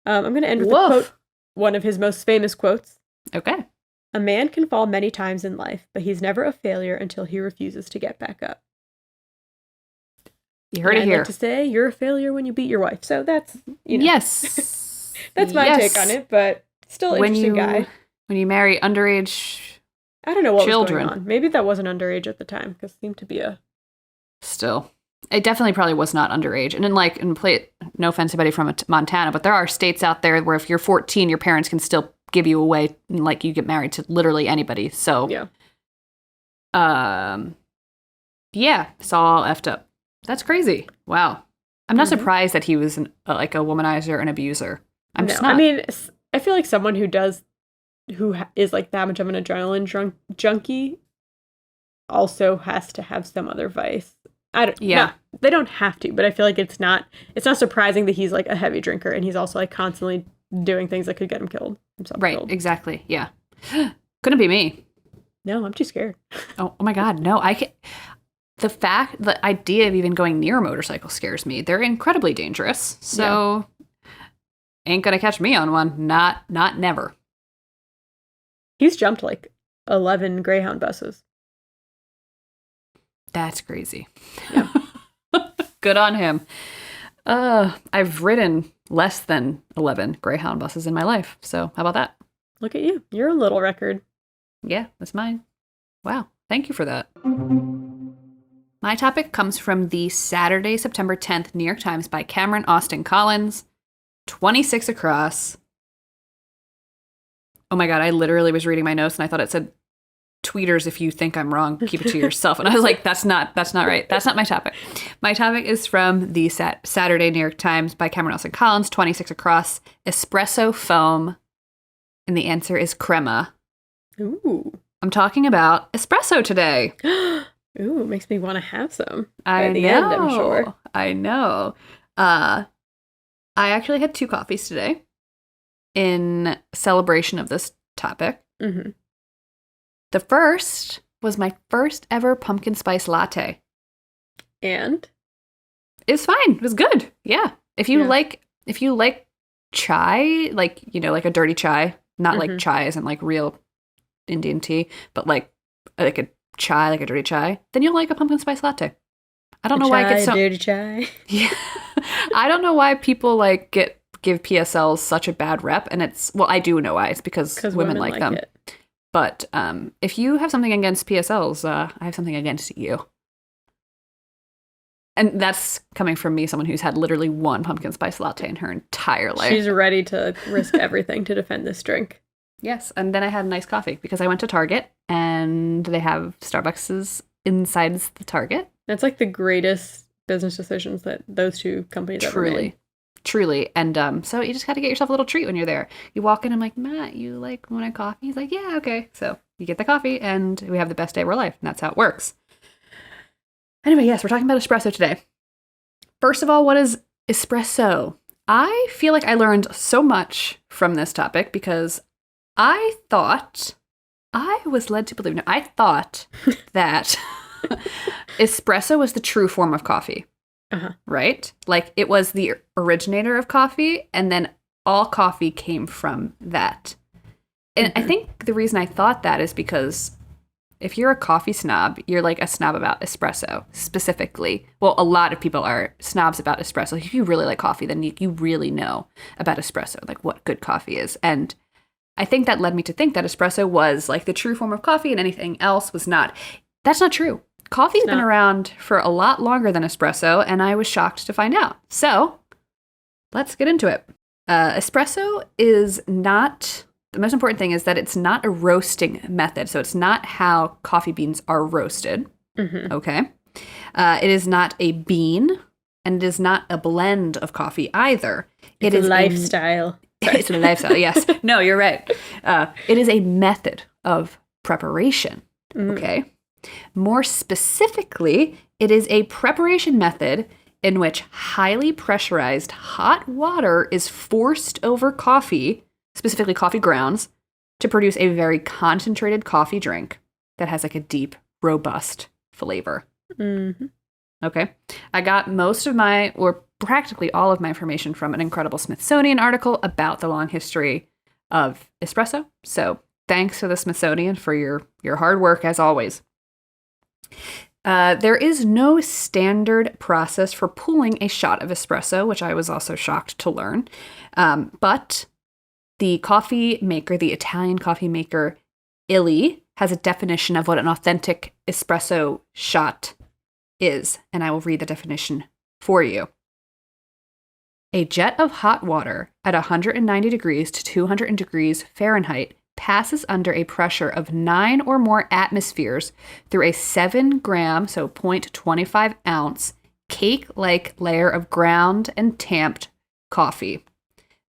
I'm going to end with a quote, one of his most famous quotes. Okay. A man can fall many times in life, but he's never a failure until he refuses to get back up. You heard it here. I'd like to say you're a failure when you beat your wife. So that's, you know. Yes. That's my take on it, but still interesting guy. When you marry underage I don't know what children. was going on. Maybe that wasn't underage at the time, because it seemed to be a... Still. It definitely probably was not underage. And then, no offense to anybody from Montana, but there are states out there where if you're 14, your parents can still give you away, like you get married to literally anybody. So, yeah, it's all effed up. That's crazy. Wow. I'm not surprised that he was like a womanizer and abuser. I'm just not. I mean, I feel like someone who is like that much of an adrenaline junkie also has to have some other vice. They don't have to, but I feel like it's not surprising that he's like a heavy drinker and he's also like constantly doing things that could get him killed. Right, exactly. Yeah. Couldn't be me. No, I'm too scared. Oh my God, no. the idea of even going near a motorcycle scares me. They're incredibly dangerous. So ain't gonna catch me on one. Not never. He's jumped like 11 Greyhound buses. That's crazy. Yeah. Good on him. I've ridden less than 11 Greyhound buses in my life. So how about that? Look at you. You're a little record. Yeah, that's mine. Wow. Thank you for that. My topic comes from the Saturday, September 10th New York Times by Cameron Austin Collins. 26 across. Oh my God, I literally was reading my notes and I thought it said, tweeters, if you think I'm wrong, keep it to yourself. And I was like, that's not right. That's not my topic. My topic is from the Saturday New York Times by Cameron Austin Collins, 26 across, espresso foam. And the answer is crema. Ooh. I'm talking about espresso today. Ooh, makes me want to have some. I By the know. end, I'm sure. I know. I actually had 2 coffees today in celebration of this topic. Mm-hmm. The first was my first ever pumpkin spice latte. And? It was fine. It was good. Yeah. If you like chai, like, you know, like a dirty chai, not like chai isn't like real Indian tea, but like a chai, like a dirty chai, then you'll like a pumpkin spice latte. I don't know why it gets so dirty chai. Yeah. I don't know why people like give PSLs such a bad rep, and I do know why. It's because women like them. It. But if you have something against PSLs, I have something against you. And that's coming from me, someone who's had literally 1 pumpkin spice latte in her entire life. She's ready to risk everything to defend this drink. Yes, and then I had a nice coffee because I went to Target and they have Starbucks inside the Target. That's like the greatest business decisions that those 2 companies ever made. Truly. And so you just got to get yourself a little treat when you're there. You walk in, I'm like, Matt, you like want a coffee? He's like, yeah, okay. So you get the coffee and we have the best day of our life. And that's how it works. Anyway, yes, we're talking about espresso today. First of all, what is espresso? I feel like I learned so much from this topic because I was led to believe, I thought that espresso was the true form of coffee. Right? Like it was the originator of coffee, and then all coffee came from that. And I think the reason I thought that is because if you're a coffee snob, you're like a snob about espresso specifically. Well, a lot of people are snobs about espresso. If you really like coffee, then you really know about espresso, like what good coffee is. And I think that led me to think that espresso was like the true form of coffee and anything else was not. That's not true. Coffee's been around for a lot longer than espresso, and I was shocked to find out. So, let's get into it. Espresso is not, the most important thing is that it's not a roasting method. So, it's not how coffee beans are roasted. Okay? It is not a bean, and it is not a blend of coffee either. It's a lifestyle. It's a lifestyle, yes. No, you're right. It is a method of preparation. Okay? More specifically, it is a preparation method in which highly pressurized hot water is forced over coffee, specifically coffee grounds, to produce a very concentrated coffee drink that has like a deep, robust flavor. Okay. I got most of my, or practically all of my information from an incredible Smithsonian article about the long history of espresso. So thanks to the Smithsonian for your hard work as always. There is no standard process for pulling a shot of espresso, which I was also shocked to learn. But the coffee maker, the Italian coffee maker, Illy, has a definition of what an authentic espresso shot is. And I will read the definition for you. A jet of hot water at 190 degrees to 200 degrees Fahrenheit passes under a pressure of 9 or more atmospheres through a 7 gram, so 0.25 ounce, cake-like layer of ground and tamped coffee.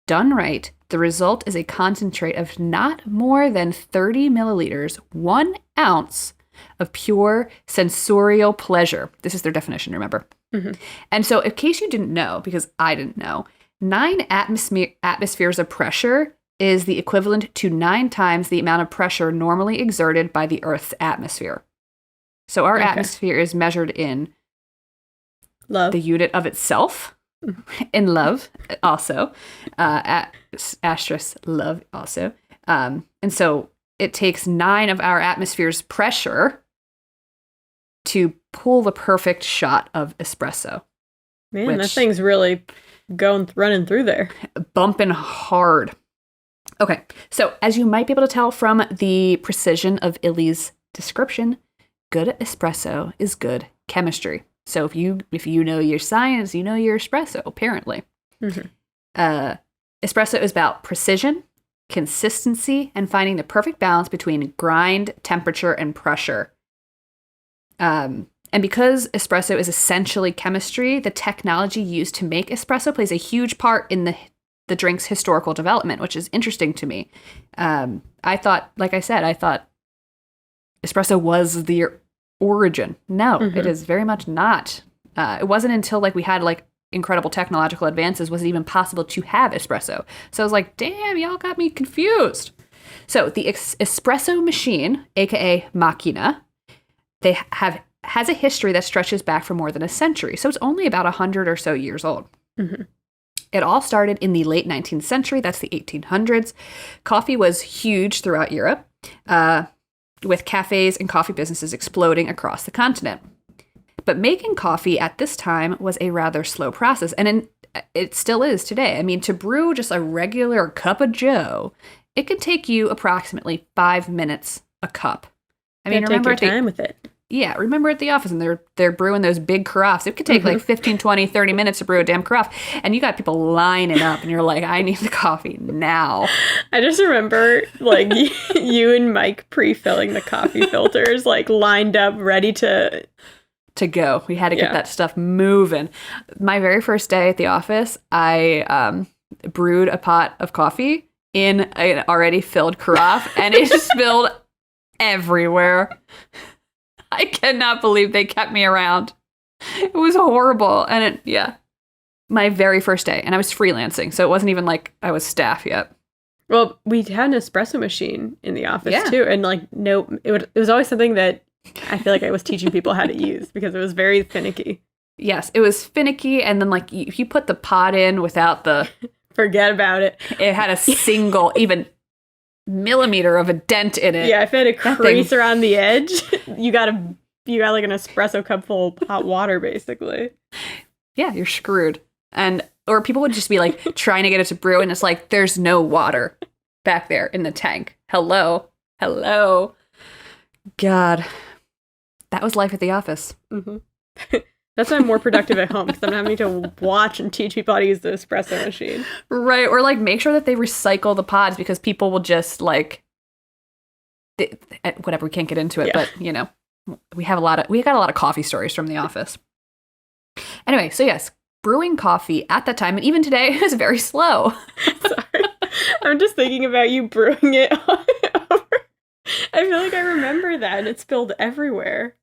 Done right, the result is a concentrate of not more than 30 milliliters, 1 ounce of pure sensorial pleasure. This is their definition, remember? And so in case you didn't know, because I didn't know, 9 atmospheres of pressure is the equivalent to 9 times the amount of pressure normally exerted by the Earth's atmosphere. So our atmosphere is measured in love, the unit of itself, in love also, asterisk love also. And so it takes 9 of our atmosphere's pressure to pull the perfect shot of espresso. Man, that thing's really running through there. Bumping hard. Okay, so as you might be able to tell from the precision of Illy's description, good espresso is good chemistry. So if you know your science, you know your espresso, apparently. Espresso is about precision, consistency, and finding the perfect balance between grind, temperature, and pressure. And because espresso is essentially chemistry, the technology used to make espresso plays a huge part in the drink's historical development, which is interesting to me. I thought espresso was the origin. No, it is very much not. It wasn't until we had incredible technological advances was it even possible to have espresso. So I was like, damn, y'all got me confused. So the espresso machine, aka macchina, has a history that stretches back for more than a century. So it's only about 100 or so years old. It all started in the late 19th century. That's the 1800s. Coffee was huge throughout Europe, with cafes and coffee businesses exploding across the continent. But making coffee at this time was a rather slow process, and it still is today. I mean, to brew just a regular cup of joe, it can take you approximately 5 minutes a cup. I mean, remember take your time with it. Yeah, remember at the office, and they're brewing those big carafes. It could take 15, 20, 30 minutes to brew a damn carafe, and you got people lining up, and you're like, I need the coffee now. I just remember, you and Mike pre-filling the coffee filters, lined up, ready to go. We had to get that stuff moving. My very first day at the office, I brewed a pot of coffee in an already filled carafe, and it spilled everywhere. I cannot believe they kept me around. It was horrible. And my very first day. And I was freelancing. So it wasn't even like I was staff yet. Well, we had an espresso machine in the office too. And it was always something that I feel like I was teaching people how to use because it was very finicky. Yes, it was finicky. And then if you put the pot in without the... Forget about it. It had a single, even... millimeter of a dent in it. Yeah, if it had a crease around the edge, you got an espresso cup full of hot water, basically. Yeah, you're screwed. Or people would just be trying to get it to brew, and it's there's no water back there in the tank. Hello. God. That was life at the office. That's why I'm more productive at home, because I'm having to watch and teach people how to use the espresso machine. Right, or make sure that they recycle the pods, because people will just whatever, we can't get into it, but we got a lot of coffee stories from the office. Anyway, so yes, brewing coffee at that time, and even today, is very slow. Sorry. I'm just thinking about you brewing it over. I feel like I remember that, and it spilled everywhere.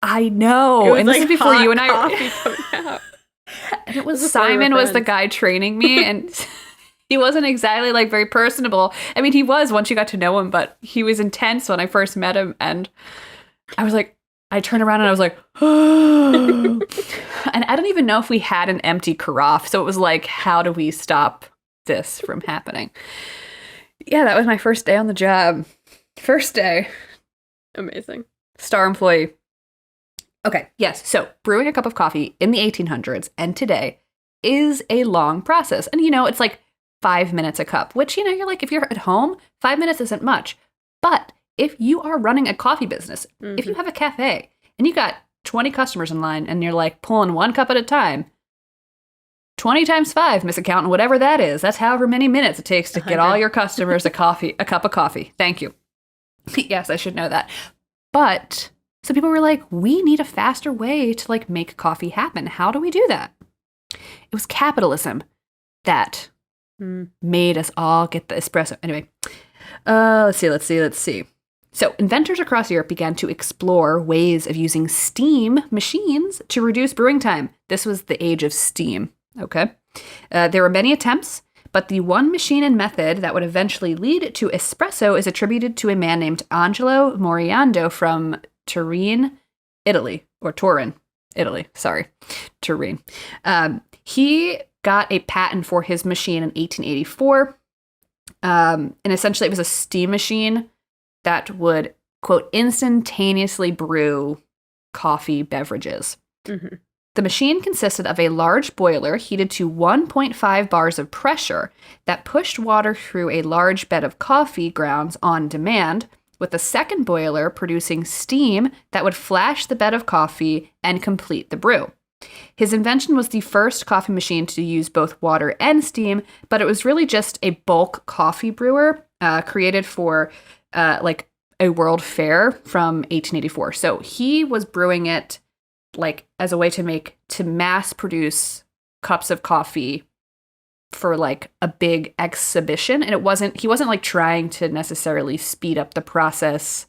I know. And this is before you and I. Coffee coming out. And it was Simon was the guy training me, and he wasn't exactly very personable. I mean, he was once you got to know him, but he was intense when I first met him, and I was I turned around and I was oh. And I don't even know if we had an empty carafe, so it was how do we stop this from happening? Yeah, that was my first day on the job. First day. Amazing. Star employee. Okay, yes, so brewing a cup of coffee in the 1800s and today is a long process. And, it's 5 minutes a cup, which, you're if you're at home, 5 minutes isn't much. But if you are running a coffee business, if you have a cafe and you got 20 customers in line and you're pulling one cup at a time, 20 times 5, Miss Accountant, whatever that is, that's however many minutes it takes to get all your customers a cup of coffee. Thank you. Yes, I should know that. But... so people were we need a faster way to make coffee happen. How do we do that? It was capitalism that made us all get the espresso. Anyway, let's see. So inventors across Europe began to explore ways of using steam machines to reduce brewing time. This was the age of steam, okay? There were many attempts, but the one machine and method that would eventually lead to espresso is attributed to a man named Angelo Moriando from Turin, Italy, or Turin, Italy. Sorry, Turin. He got a patent for his machine in 1884. And essentially it was a steam machine that would, quote, instantaneously brew coffee beverages. Mm-hmm. The machine consisted of a large boiler heated to 1.5 bars of pressure that pushed water through a large bed of coffee grounds on demand, with a second boiler producing steam that would flash the bed of coffee and complete the brew. His invention was the first coffee machine to use both water and steam, but it was really just a bulk coffee brewer created for like a world fair from 1884. So he was brewing it like as a way to mass produce cups of coffee for like a big exhibition. And he wasn't like trying to necessarily speed up the process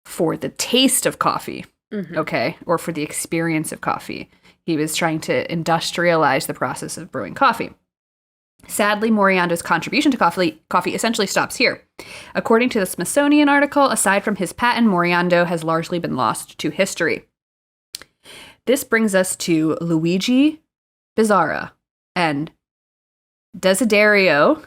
for the taste of coffee, okay, or for the experience of coffee. He was trying to industrialize the process of brewing coffee. Sadly, Moriando's contribution to coffee essentially stops here. According to the Smithsonian article, aside from his patent, Moriando has largely been lost to history. This brings us to Luigi Bizzarra and Desiderio.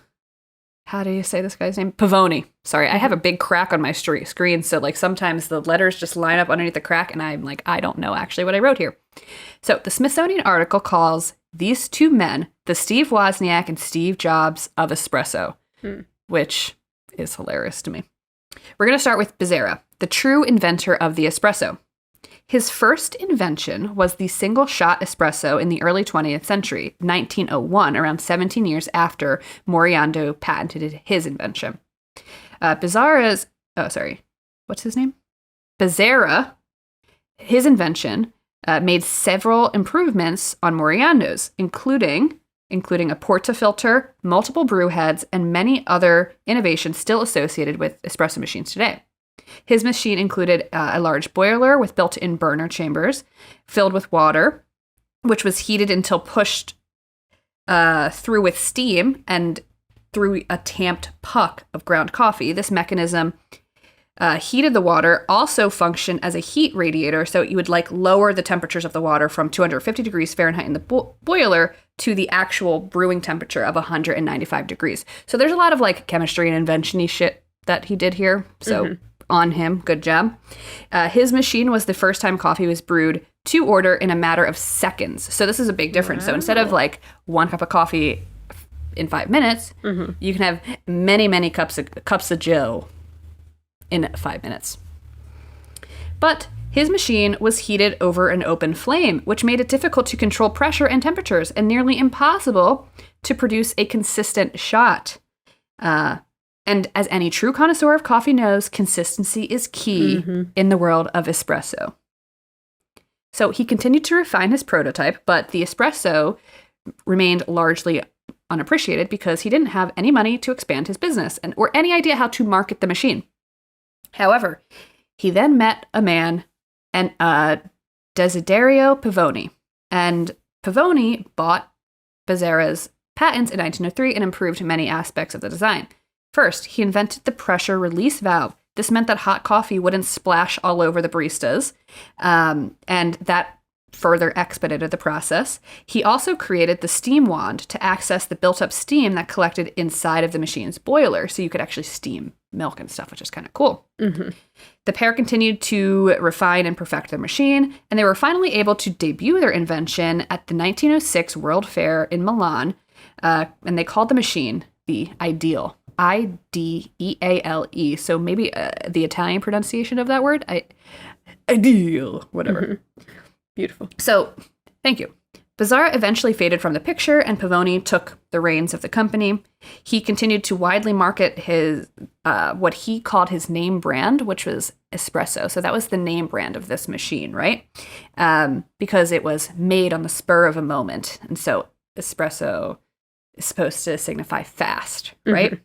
How do you say this guy's name? Pavoni. Sorry, I have a big crack on my screen, so like sometimes the letters just line up underneath the crack, and I'm like, I don't know actually what I wrote here. So the Smithsonian article calls these two men the Steve Wozniak and Steve Jobs of espresso, which is hilarious to me. We're going to start with Bizzarra, the true inventor of the espresso. His first invention was the single-shot espresso in the early 20th century, 1901, around 17 years after Moriando patented his invention. Bizzarra, his invention, made several improvements on Moriando's, including a portafilter, multiple brew heads, and many other innovations still associated with espresso machines today. His machine included a large boiler with built-in burner chambers filled with water, which was heated until pushed through with steam and through a tamped puck of ground coffee. This mechanism heated the water, also functioned as a heat radiator, so you would like lower the temperatures of the water from 250 degrees Fahrenheit in the boiler to the actual brewing temperature of 195 degrees. So there's a lot of like chemistry and invention-y shit that he did here. So on him, good job. His machine was the first time coffee was brewed to order in a matter of seconds. So this is a big difference. Wow. So instead of like one cup of coffee in 5 minutes, you can have many, many cups of Joe in 5 minutes. But his machine was heated over an open flame, which made it difficult to control pressure and temperatures and nearly impossible to produce a consistent shot. And as any true connoisseur of coffee knows, consistency is key in the world of espresso. So he continued to refine his prototype, but the espresso remained largely unappreciated because he didn't have any money to expand his business or any idea how to market the machine. However, he then met a man, Desiderio Pavoni, and Pavoni bought Bizzarra's patents in 1903 and improved many aspects of the design. First, he invented the pressure release valve. This meant that hot coffee wouldn't splash all over the baristas, and that further expedited the process. He also created the steam wand to access the built-up steam that collected inside of the machine's boiler, so you could actually steam milk and stuff, which is kind of cool. The pair continued to refine and perfect their machine, and they were finally able to debut their invention at the 1906 World Fair in Milan, and they called the machine the Ideal. Ideale. So maybe the Italian pronunciation of that word. Ideal. Whatever. Beautiful. So, thank you. Bizzarra eventually faded from the picture, and Pavoni took the reins of the company. He continued to widely market his what he called his name brand, which was espresso. So that was the name brand of this machine, right? Because it was made on the spur of a moment. And so espresso is supposed to signify fast, right?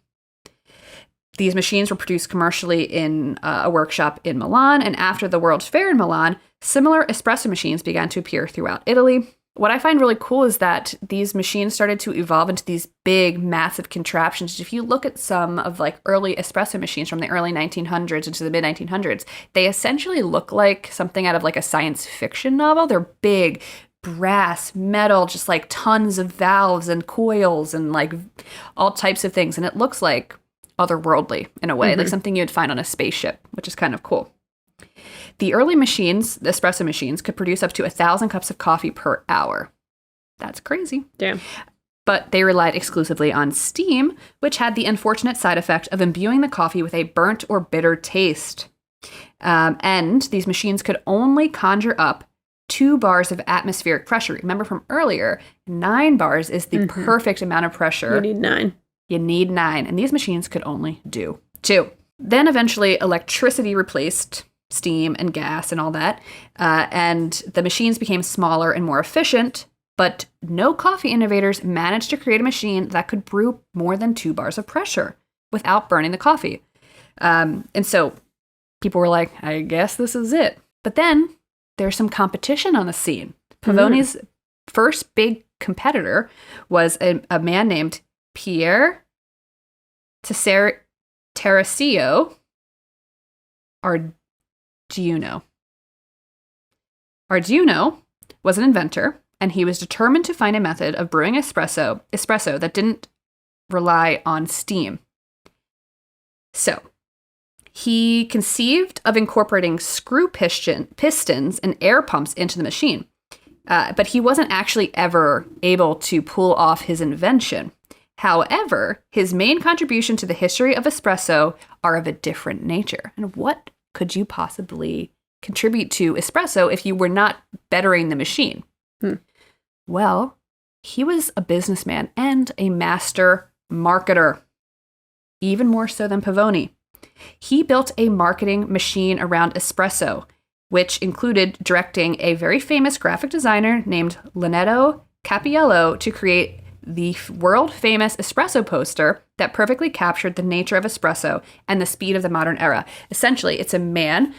These machines were produced commercially in a workshop in Milan, and after the World's Fair in Milan, similar espresso machines began to appear throughout Italy. what I find really cool is that these machines started to evolve into these big, massive contraptions. If you look at some of like early espresso machines from the early 1900s into the mid 1900s, they essentially look like something out of like a science fiction novel. They're big, brass, metal, just like tons of valves and coils and like all types of things. And it looks like otherworldly in a way, like something you'd find on a spaceship, which is kind of cool. The early machines, the espresso machines, could produce up to 1,000 cups of coffee per hour. That's crazy. Damn. But they relied exclusively on steam, which had the unfortunate side effect of imbuing the coffee with a burnt or bitter taste. And these machines could only conjure up 2 bars of atmospheric pressure. Remember from earlier, 9 bars is the perfect amount of pressure. You need 9. You need 9. And these machines could only do 2. Then eventually electricity replaced steam and gas and all that. And the machines became smaller and more efficient, but no coffee innovators managed to create a machine that could brew more than 2 bars of pressure without burning the coffee. And so people were like, I guess this is it. But then there's some competition on the scene. Pavoni's first big competitor was a man named Pierre Tarascio Arduino. Arduino was an inventor, and he was determined to find a method of brewing espresso that didn't rely on steam. So, he conceived of incorporating screw pistons and air pumps into the machine, but he wasn't actually ever able to pull off his invention. However, his main contribution to the history of espresso are of a different nature. And what could you possibly contribute to espresso if you were not bettering the machine? Well, he was a businessman and a master marketer, even more so than Pavoni. He built a marketing machine around espresso, which included directing a very famous graphic designer named Leonardo Cappiello to create the world-famous espresso poster that perfectly captured the nature of espresso and the speed of the modern era. Essentially, it's a man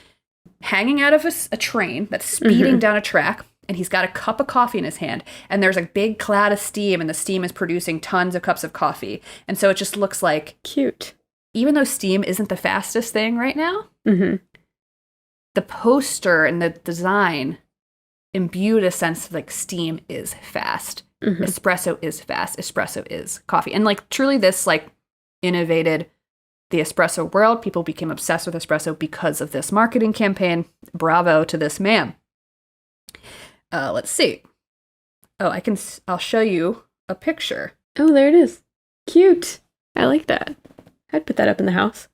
hanging out of a train that's speeding down a track, and he's got a cup of coffee in his hand, and there's a big cloud of steam, and the steam is producing tons of cups of coffee. And so it just looks like... Cute. Even though steam isn't the fastest thing right now, the poster and the design imbued a sense of like steam is fast. Espresso is fast. Espresso is coffee. And like truly this like innovated the espresso world. People became obsessed with espresso because of this marketing campaign. Bravo to this man. Let's see. Oh, I'll show you a picture. Oh, there it is. Cute. I like that. I'd put that up in the house.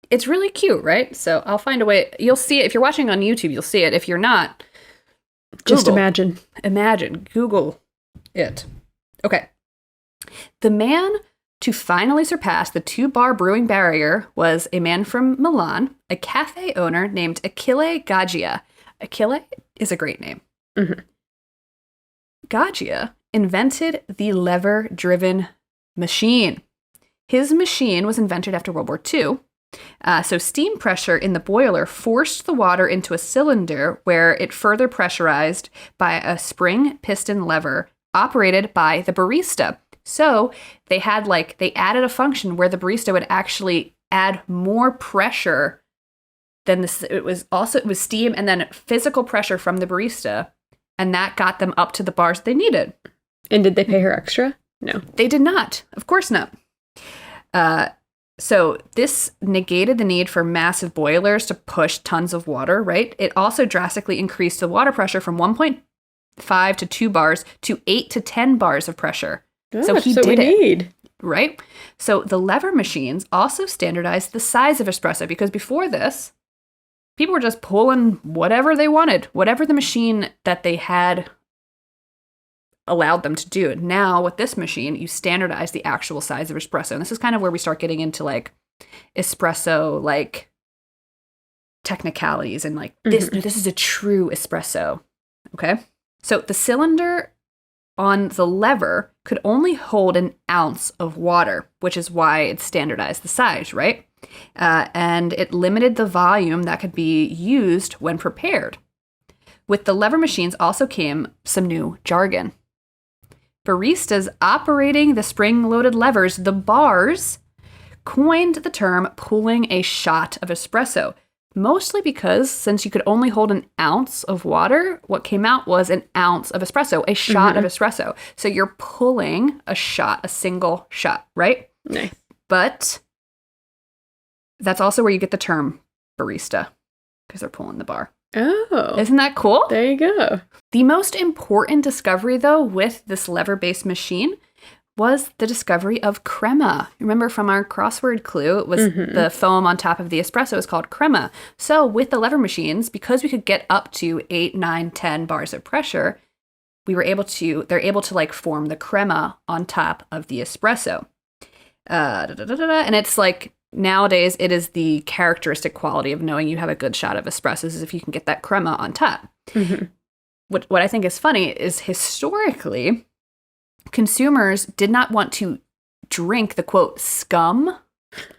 It's really cute, right? So I'll find a way. You'll see it. If you're watching on YouTube, you'll see it. If you're not, Google. Just imagine. Imagine. Google it. Okay. The man to finally surpass the 2-bar brewing barrier was a man from Milan, a cafe owner named Achille Gaggia. Achille is a great name. Gaggia invented the lever-driven machine. His machine was invented after World War II. So steam pressure in the boiler forced the water into a cylinder where it further pressurized by a spring piston lever operated by the barista. So they added a function where the barista would actually add more pressure than this. It was steam and then physical pressure from the barista, and that got them up to the bars they needed. And did they pay her extra? No. They did not. Of course not. So this negated the need for massive boilers to push tons of water, right? It also drastically increased the water pressure from 1.5 to 2 bars to 8 to 10 bars of pressure. So he did it. Right? So the lever machines also standardized the size of espresso because before this, people were just pulling whatever they wanted, whatever the machine that they had allowed them to do. Now, with this machine, you standardize the actual size of espresso. And this is kind of where we start getting into like espresso, like technicalities and like this is a true espresso. Okay. So the cylinder on the lever could only hold an ounce of water, which is why it standardized the size, right? And it limited the volume that could be used when prepared. With the lever machines also came some new jargon. Baristas operating the spring-loaded levers, the bars, coined the term pulling a shot of espresso, mostly because since you could only hold an ounce of water, what came out was an ounce of espresso, a shot of espresso. So you're pulling a shot, a single shot, right? Nice. But that's also where you get the term barista, because they're pulling the bar. Oh. Isn't that cool? There you go. The most important discovery, though, with this lever-based machine was the discovery of crema. Remember from our crossword clue, it was the foam on top of the espresso is called crema. So with the lever machines, because we could get up to 8, 9, 10 bars of pressure, they're able to like form the crema on top of the espresso. And it's like, nowadays, it is the characteristic quality of knowing you have a good shot of espressos is if you can get that crema on top. What I think is funny is historically, consumers did not want to drink the, quote, scum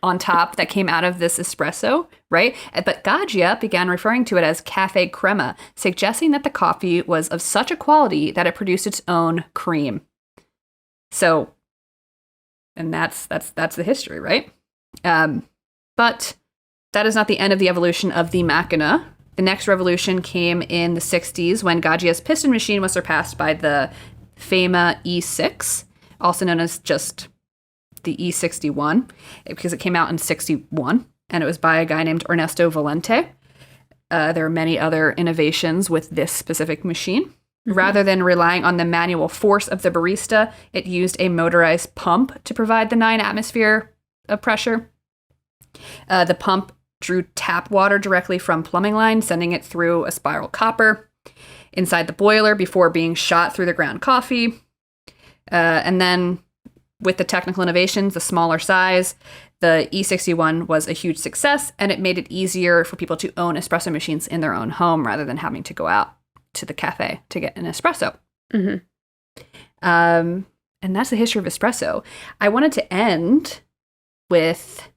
on top that came out of this espresso, right? But Gaggia began referring to it as cafe crema, suggesting that the coffee was of such a quality that it produced its own cream. So, and that's the history, right? But that is not the end of the evolution of the Macchina. The next revolution came in the 60s when Gaggia's piston machine was surpassed by the Fema E6, also known as just the E61, because it came out in 61, and it was by a guy named Ernesto Valente. There are many other innovations with this specific machine. Rather than relying on the manual force of the barista, it used a motorized pump to provide the 9 atmosphere of pressure. The pump drew tap water directly from plumbing line, sending it through a spiral copper inside the boiler before being shot through the ground coffee. And then with the technical innovations, the smaller size, the E61 was a huge success, and it made it easier for people to own espresso machines in their own home rather than having to go out to the cafe to get an espresso. And that's the history of espresso. I wanted to end with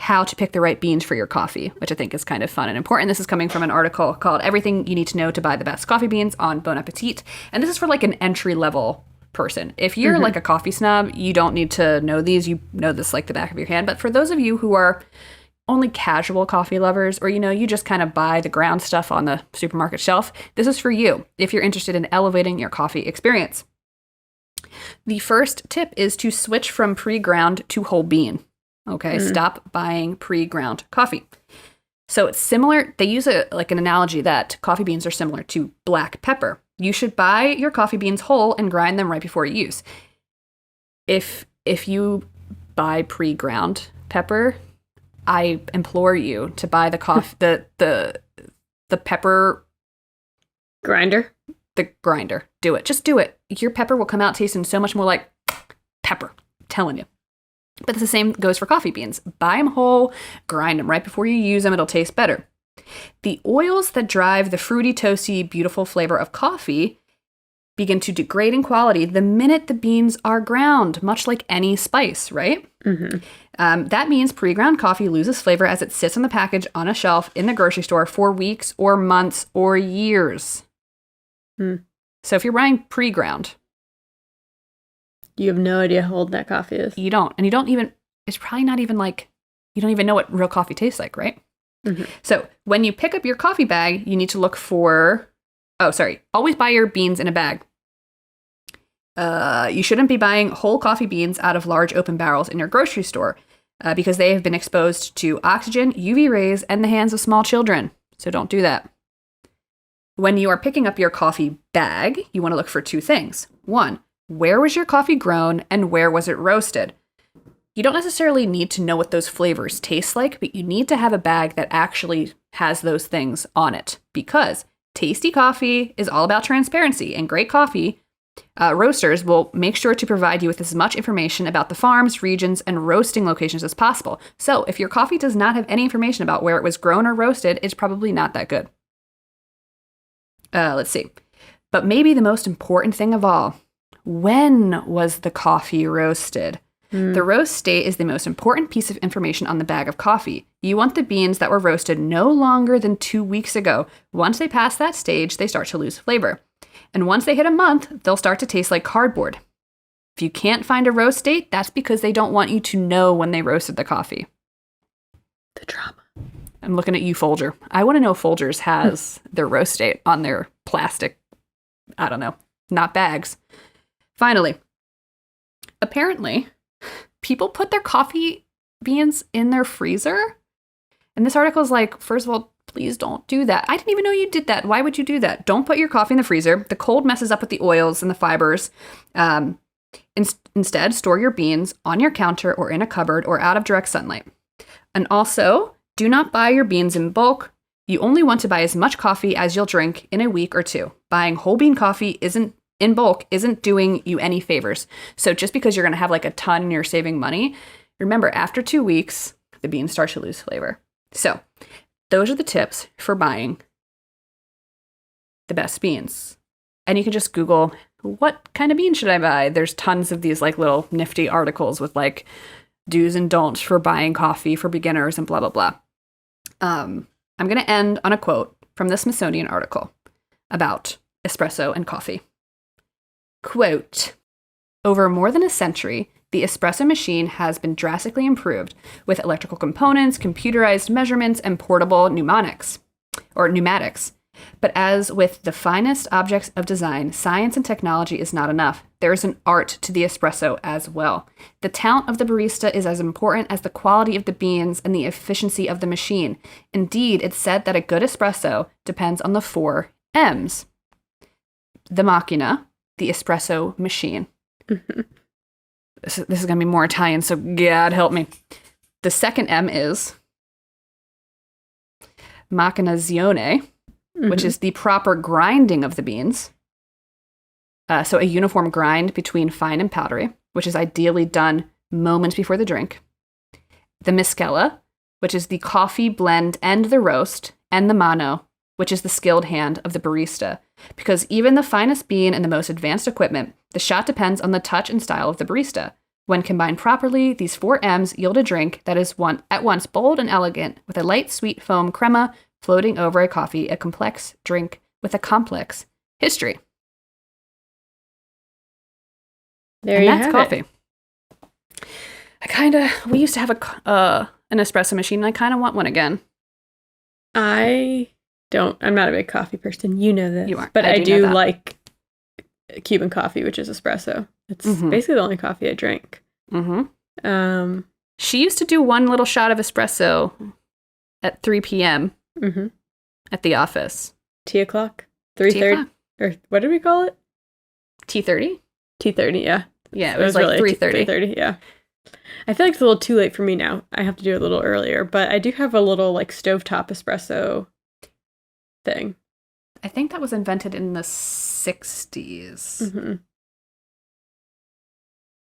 how to pick the right beans for your coffee, which I think is kind of fun and important. This is coming from an article called Everything You Need to Know to Buy the Best Coffee Beans on Bon Appetit. And this is for like an entry-level person. If you're like a coffee snob, you don't need to know these. You know this like the back of your hand. But for those of you who are only casual coffee lovers, or, you just kind of buy the ground stuff on the supermarket shelf, this is for you if you're interested in elevating your coffee experience. The first tip is to switch from pre-ground to whole bean. Okay, stop buying pre-ground coffee. So it's similar. They use an analogy that coffee beans are similar to black pepper. You should buy your coffee beans whole and grind them right before use. If you buy pre-ground pepper, I implore you to buy the pepper grinder. The grinder. Do it. Just do it. Your pepper will come out tasting so much more like pepper. I'm telling you. But the same goes for coffee beans. Buy them whole, grind them right before you use them. It'll taste better. The oils that drive the fruity, toasty, beautiful flavor of coffee begin to degrade in quality the minute the beans are ground, much like any spice, right? That means pre-ground coffee loses flavor as it sits on the package on a shelf in the grocery store for weeks or months or years. So if you're buying pre-ground, you have no idea how old that coffee is. You don't. And it's probably not even like, you don't even know what real coffee tastes like, right? So when you pick up your coffee bag, you need to look for, always buy your beans in a bag. You shouldn't be buying whole coffee beans out of large open barrels in your grocery store because they have been exposed to oxygen, UV rays, and the hands of small children. So don't do that. When you are picking up your coffee bag, you want to look for 2 things. 1, where was your coffee grown and where was it roasted? You don't necessarily need to know what those flavors taste like, but you need to have a bag that actually has those things on it because tasty coffee is all about transparency, and great coffee roasters will make sure to provide you with as much information about the farms, regions, and roasting locations as possible. So if your coffee does not have any information about where it was grown or roasted, it's probably not that good. Let's see. But maybe the most important thing of all, when was the coffee roasted? The roast date is the most important piece of information on the bag of coffee. You want the beans that were roasted no longer than 2 weeks ago. Once they pass that stage, they start to lose flavor. And once they hit a month, they'll start to taste like cardboard. If you can't find a roast date, that's because they don't want you to know when they roasted the coffee. The drama. I'm looking at you, Folger. I want to know if Folgers has their roast date on their plastic, I don't know, not bags. Finally, apparently, people put their coffee beans in their freezer. And this article is like, first of all, please don't do that. I didn't even know you did that. Why would you do that? Don't put your coffee in the freezer. The cold messes up with the oils and the fibers. Instead, store your beans on your counter or in a cupboard or out of direct sunlight. And also, do not buy your beans in bulk. You only want to buy as much coffee as you'll drink in a week or two. Buying whole bean coffee in bulk isn't doing you any favors. So just because you're going to have like a ton and you're saving money, remember after 2 weeks, the beans start to lose flavor. So those are the tips for buying the best beans. And you can just Google, what kind of bean should I buy? There's tons of these like little nifty articles with like do's and don'ts for buying coffee for beginners and blah, blah, blah. I'm going to end on a quote from the Smithsonian article about espresso and coffee. Quote, over more than a century, the espresso machine has been drastically improved with electrical components, computerized measurements, and portable pneumatics. But as with the finest objects of design, science and technology is not enough. There is an art to the espresso as well. The talent of the barista is as important as the quality of the beans and the efficiency of the machine. Indeed, it's said that a good espresso depends on the 4 M's. The macchina, the espresso machine. Mm-hmm. This is going to be more Italian, so God help me. The second M is macchinazione, which is the proper grinding of the beans. So a uniform grind between fine and powdery, which is ideally done moments before the drink. The miscela, which is the coffee blend and the roast, and the mano, which is the skilled hand of the barista. Because even the finest bean and the most advanced equipment, the shot depends on the touch and style of the barista. When combined properly, these 4 M's yield a drink that is at once bold and elegant, with a light sweet foam crema floating over a coffee, a complex drink with a complex history. There you have coffee. it. We used to have an espresso machine, and I kind of want one again. I'm not a big coffee person. You know this. You are. But I know do that. like Cuban coffee, which is espresso. It's basically the only coffee I drink. Mm-hmm. She used to do one little shot of espresso at 3 p.m. At the office. Tea o'clock? 3:30? Or what did we call it? Tea-30? Tea-30, yeah. Yeah, it was like really 3:30. 3:30, yeah. I feel like it's a little too late for me now. I have to do it a little earlier, but I do have a little like stovetop espresso thing. I think that was invented in the 60s.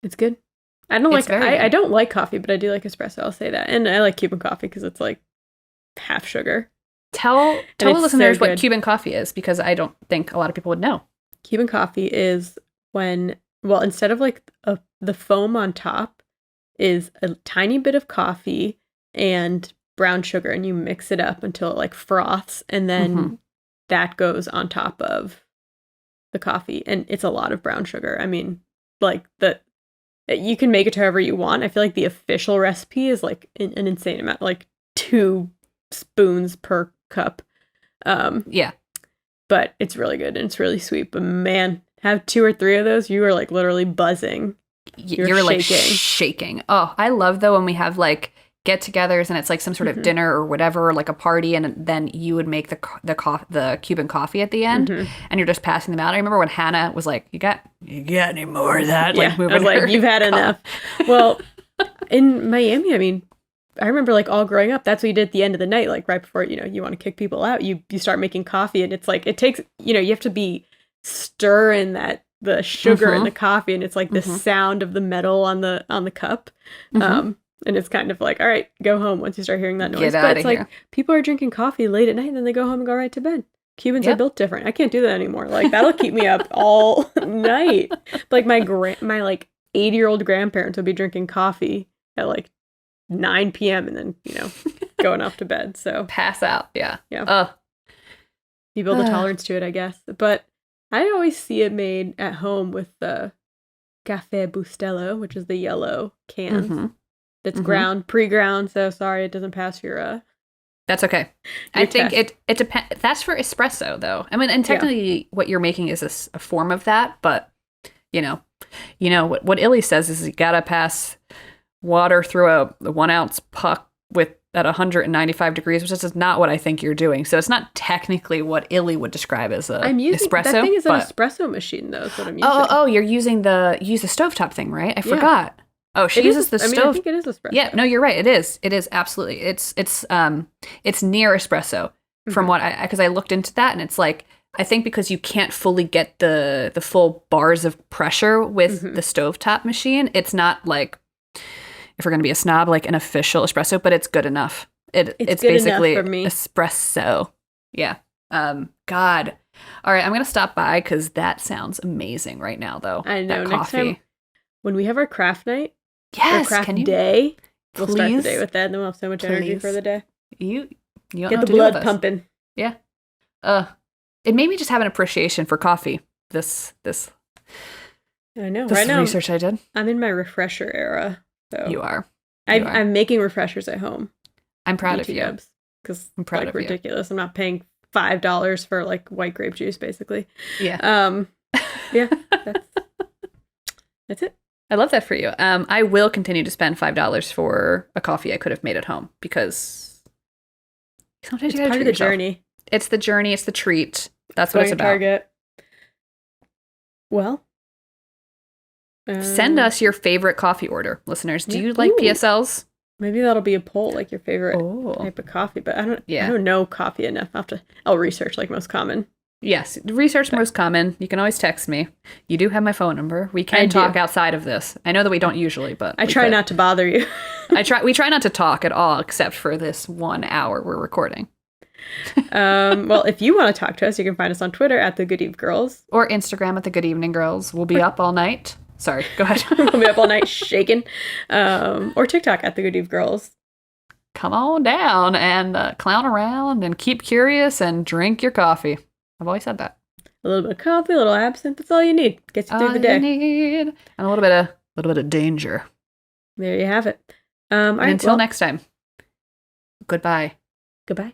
It's good. I don't like coffee, but I do like espresso. I'll say that. And I like Cuban coffee because it's like half sugar. Tell the listeners what Cuban coffee is, because I don't think a lot of people would know. Cuban coffee is when, well, instead of like the foam on top is a tiny bit of coffee and brown sugar, and you mix it up until it like froths, and then that goes on top of the coffee, and it's a lot of brown sugar. I mean, like you can make it however you want. I feel like the official recipe is like an insane amount, like 2 spoons per cup. Yeah. But it's really good and it's really sweet. But man, have 2 or 3 of those, you are like literally buzzing. You're like shaking. Oh, I love though when we have like get-togethers and it's like some sort of dinner or whatever, or like a party, and then you would make the Cuban coffee at the end, and you're just passing them out. I remember when Hannah was like, "You got any more of that?" Yeah, I was like, "You've had enough." Well, in Miami, I mean, I remember like all growing up, that's what you did at the end of the night, like right before, you want to kick people out, you start making coffee, and it's like, it takes, you have to be stirring the sugar in the coffee, and it's like the sound of the metal on the cup. And it's kind of like, all right, go home once you start hearing that noise. But it's like, people are drinking coffee late at night, and then they go home and go right to bed. Cubans are built different. I can't do that anymore. Like, that'll keep me up all night. Like, my like 80-year-old grandparents would be drinking coffee at like 9 p.m. and then, going off to bed. So pass out. Yeah. Yeah. You build a tolerance to it, I guess. But I always see it made at home with the Caffè Bustelo, which is the yellow cans. That's pre-ground. So sorry, it doesn't pass your That's okay. I think it depends. That's for espresso, though. I mean, and technically, what you're making is a form of that. But what Illy says is you gotta pass water through a 1 ounce puck at 195 degrees, which is not what I think you're doing. So it's not technically what Illy would describe as espresso. That thing is an espresso machine, though. Is what I'm using. Oh, you're using the stovetop thing, right? I forgot. Oh, she uses the stove. I think it is espresso. Yeah, no, you're right. It is. It is absolutely. It's near espresso from what because I looked into that, and it's like I think because you can't fully get the full bars of pressure with the stovetop machine, it's not like, if we're gonna be a snob, like an official espresso, but it's good enough. It's good basically enough for me. Espresso. Yeah. God. All right, I'm gonna stop by because that sounds amazing right now, though. I know. That Next coffee. time when we have our craft night. Yes, craft can you? day. We'll start the Please? day with that, and then we'll have so much energy for the day. You don't know Get what the to do with blood us. pumping. Yeah. It made me just have an appreciation for coffee. This I know. this right now, research I did. I'm in my refresher era. So You are. I'm making refreshers at home. I'm proud of you. Because I'm proud of you. ridiculous. I'm not paying $5 for like white grape juice, basically. Yeah. Yeah. That's it. I love that for you. I will continue to spend $5 for a coffee I could have made at home because sometimes It's you gotta part of treat the yourself. journey. It's the journey. It's the treat. That's what Going it's to about. Target. Well, Send us your favorite coffee order, listeners. Do you like PSLs? Maybe that'll be a poll, like your favorite Oh. type of coffee. But I don't know coffee enough. I'll research like most common. Yes, research most common. You can always text me. You do have my phone number. We can talk outside of this. I know that we don't usually, but I try not to bother you. We try not to talk at all, except for this 1 hour we're recording. Well, if you want to talk to us, you can find us on Twitter at the Good Eve Girls or Instagram at the Good Evening Girls. We'll be up all night. Sorry, go ahead. We'll be up all night shaking. Or TikTok at the Good Eve Girls. Come on down and clown around and keep curious and drink your coffee. I've always said that. A little bit of coffee, a little absinthe. That's all you need. Gets you through the day. And a little bit of danger. There you have it. Until next time. Goodbye. Goodbye.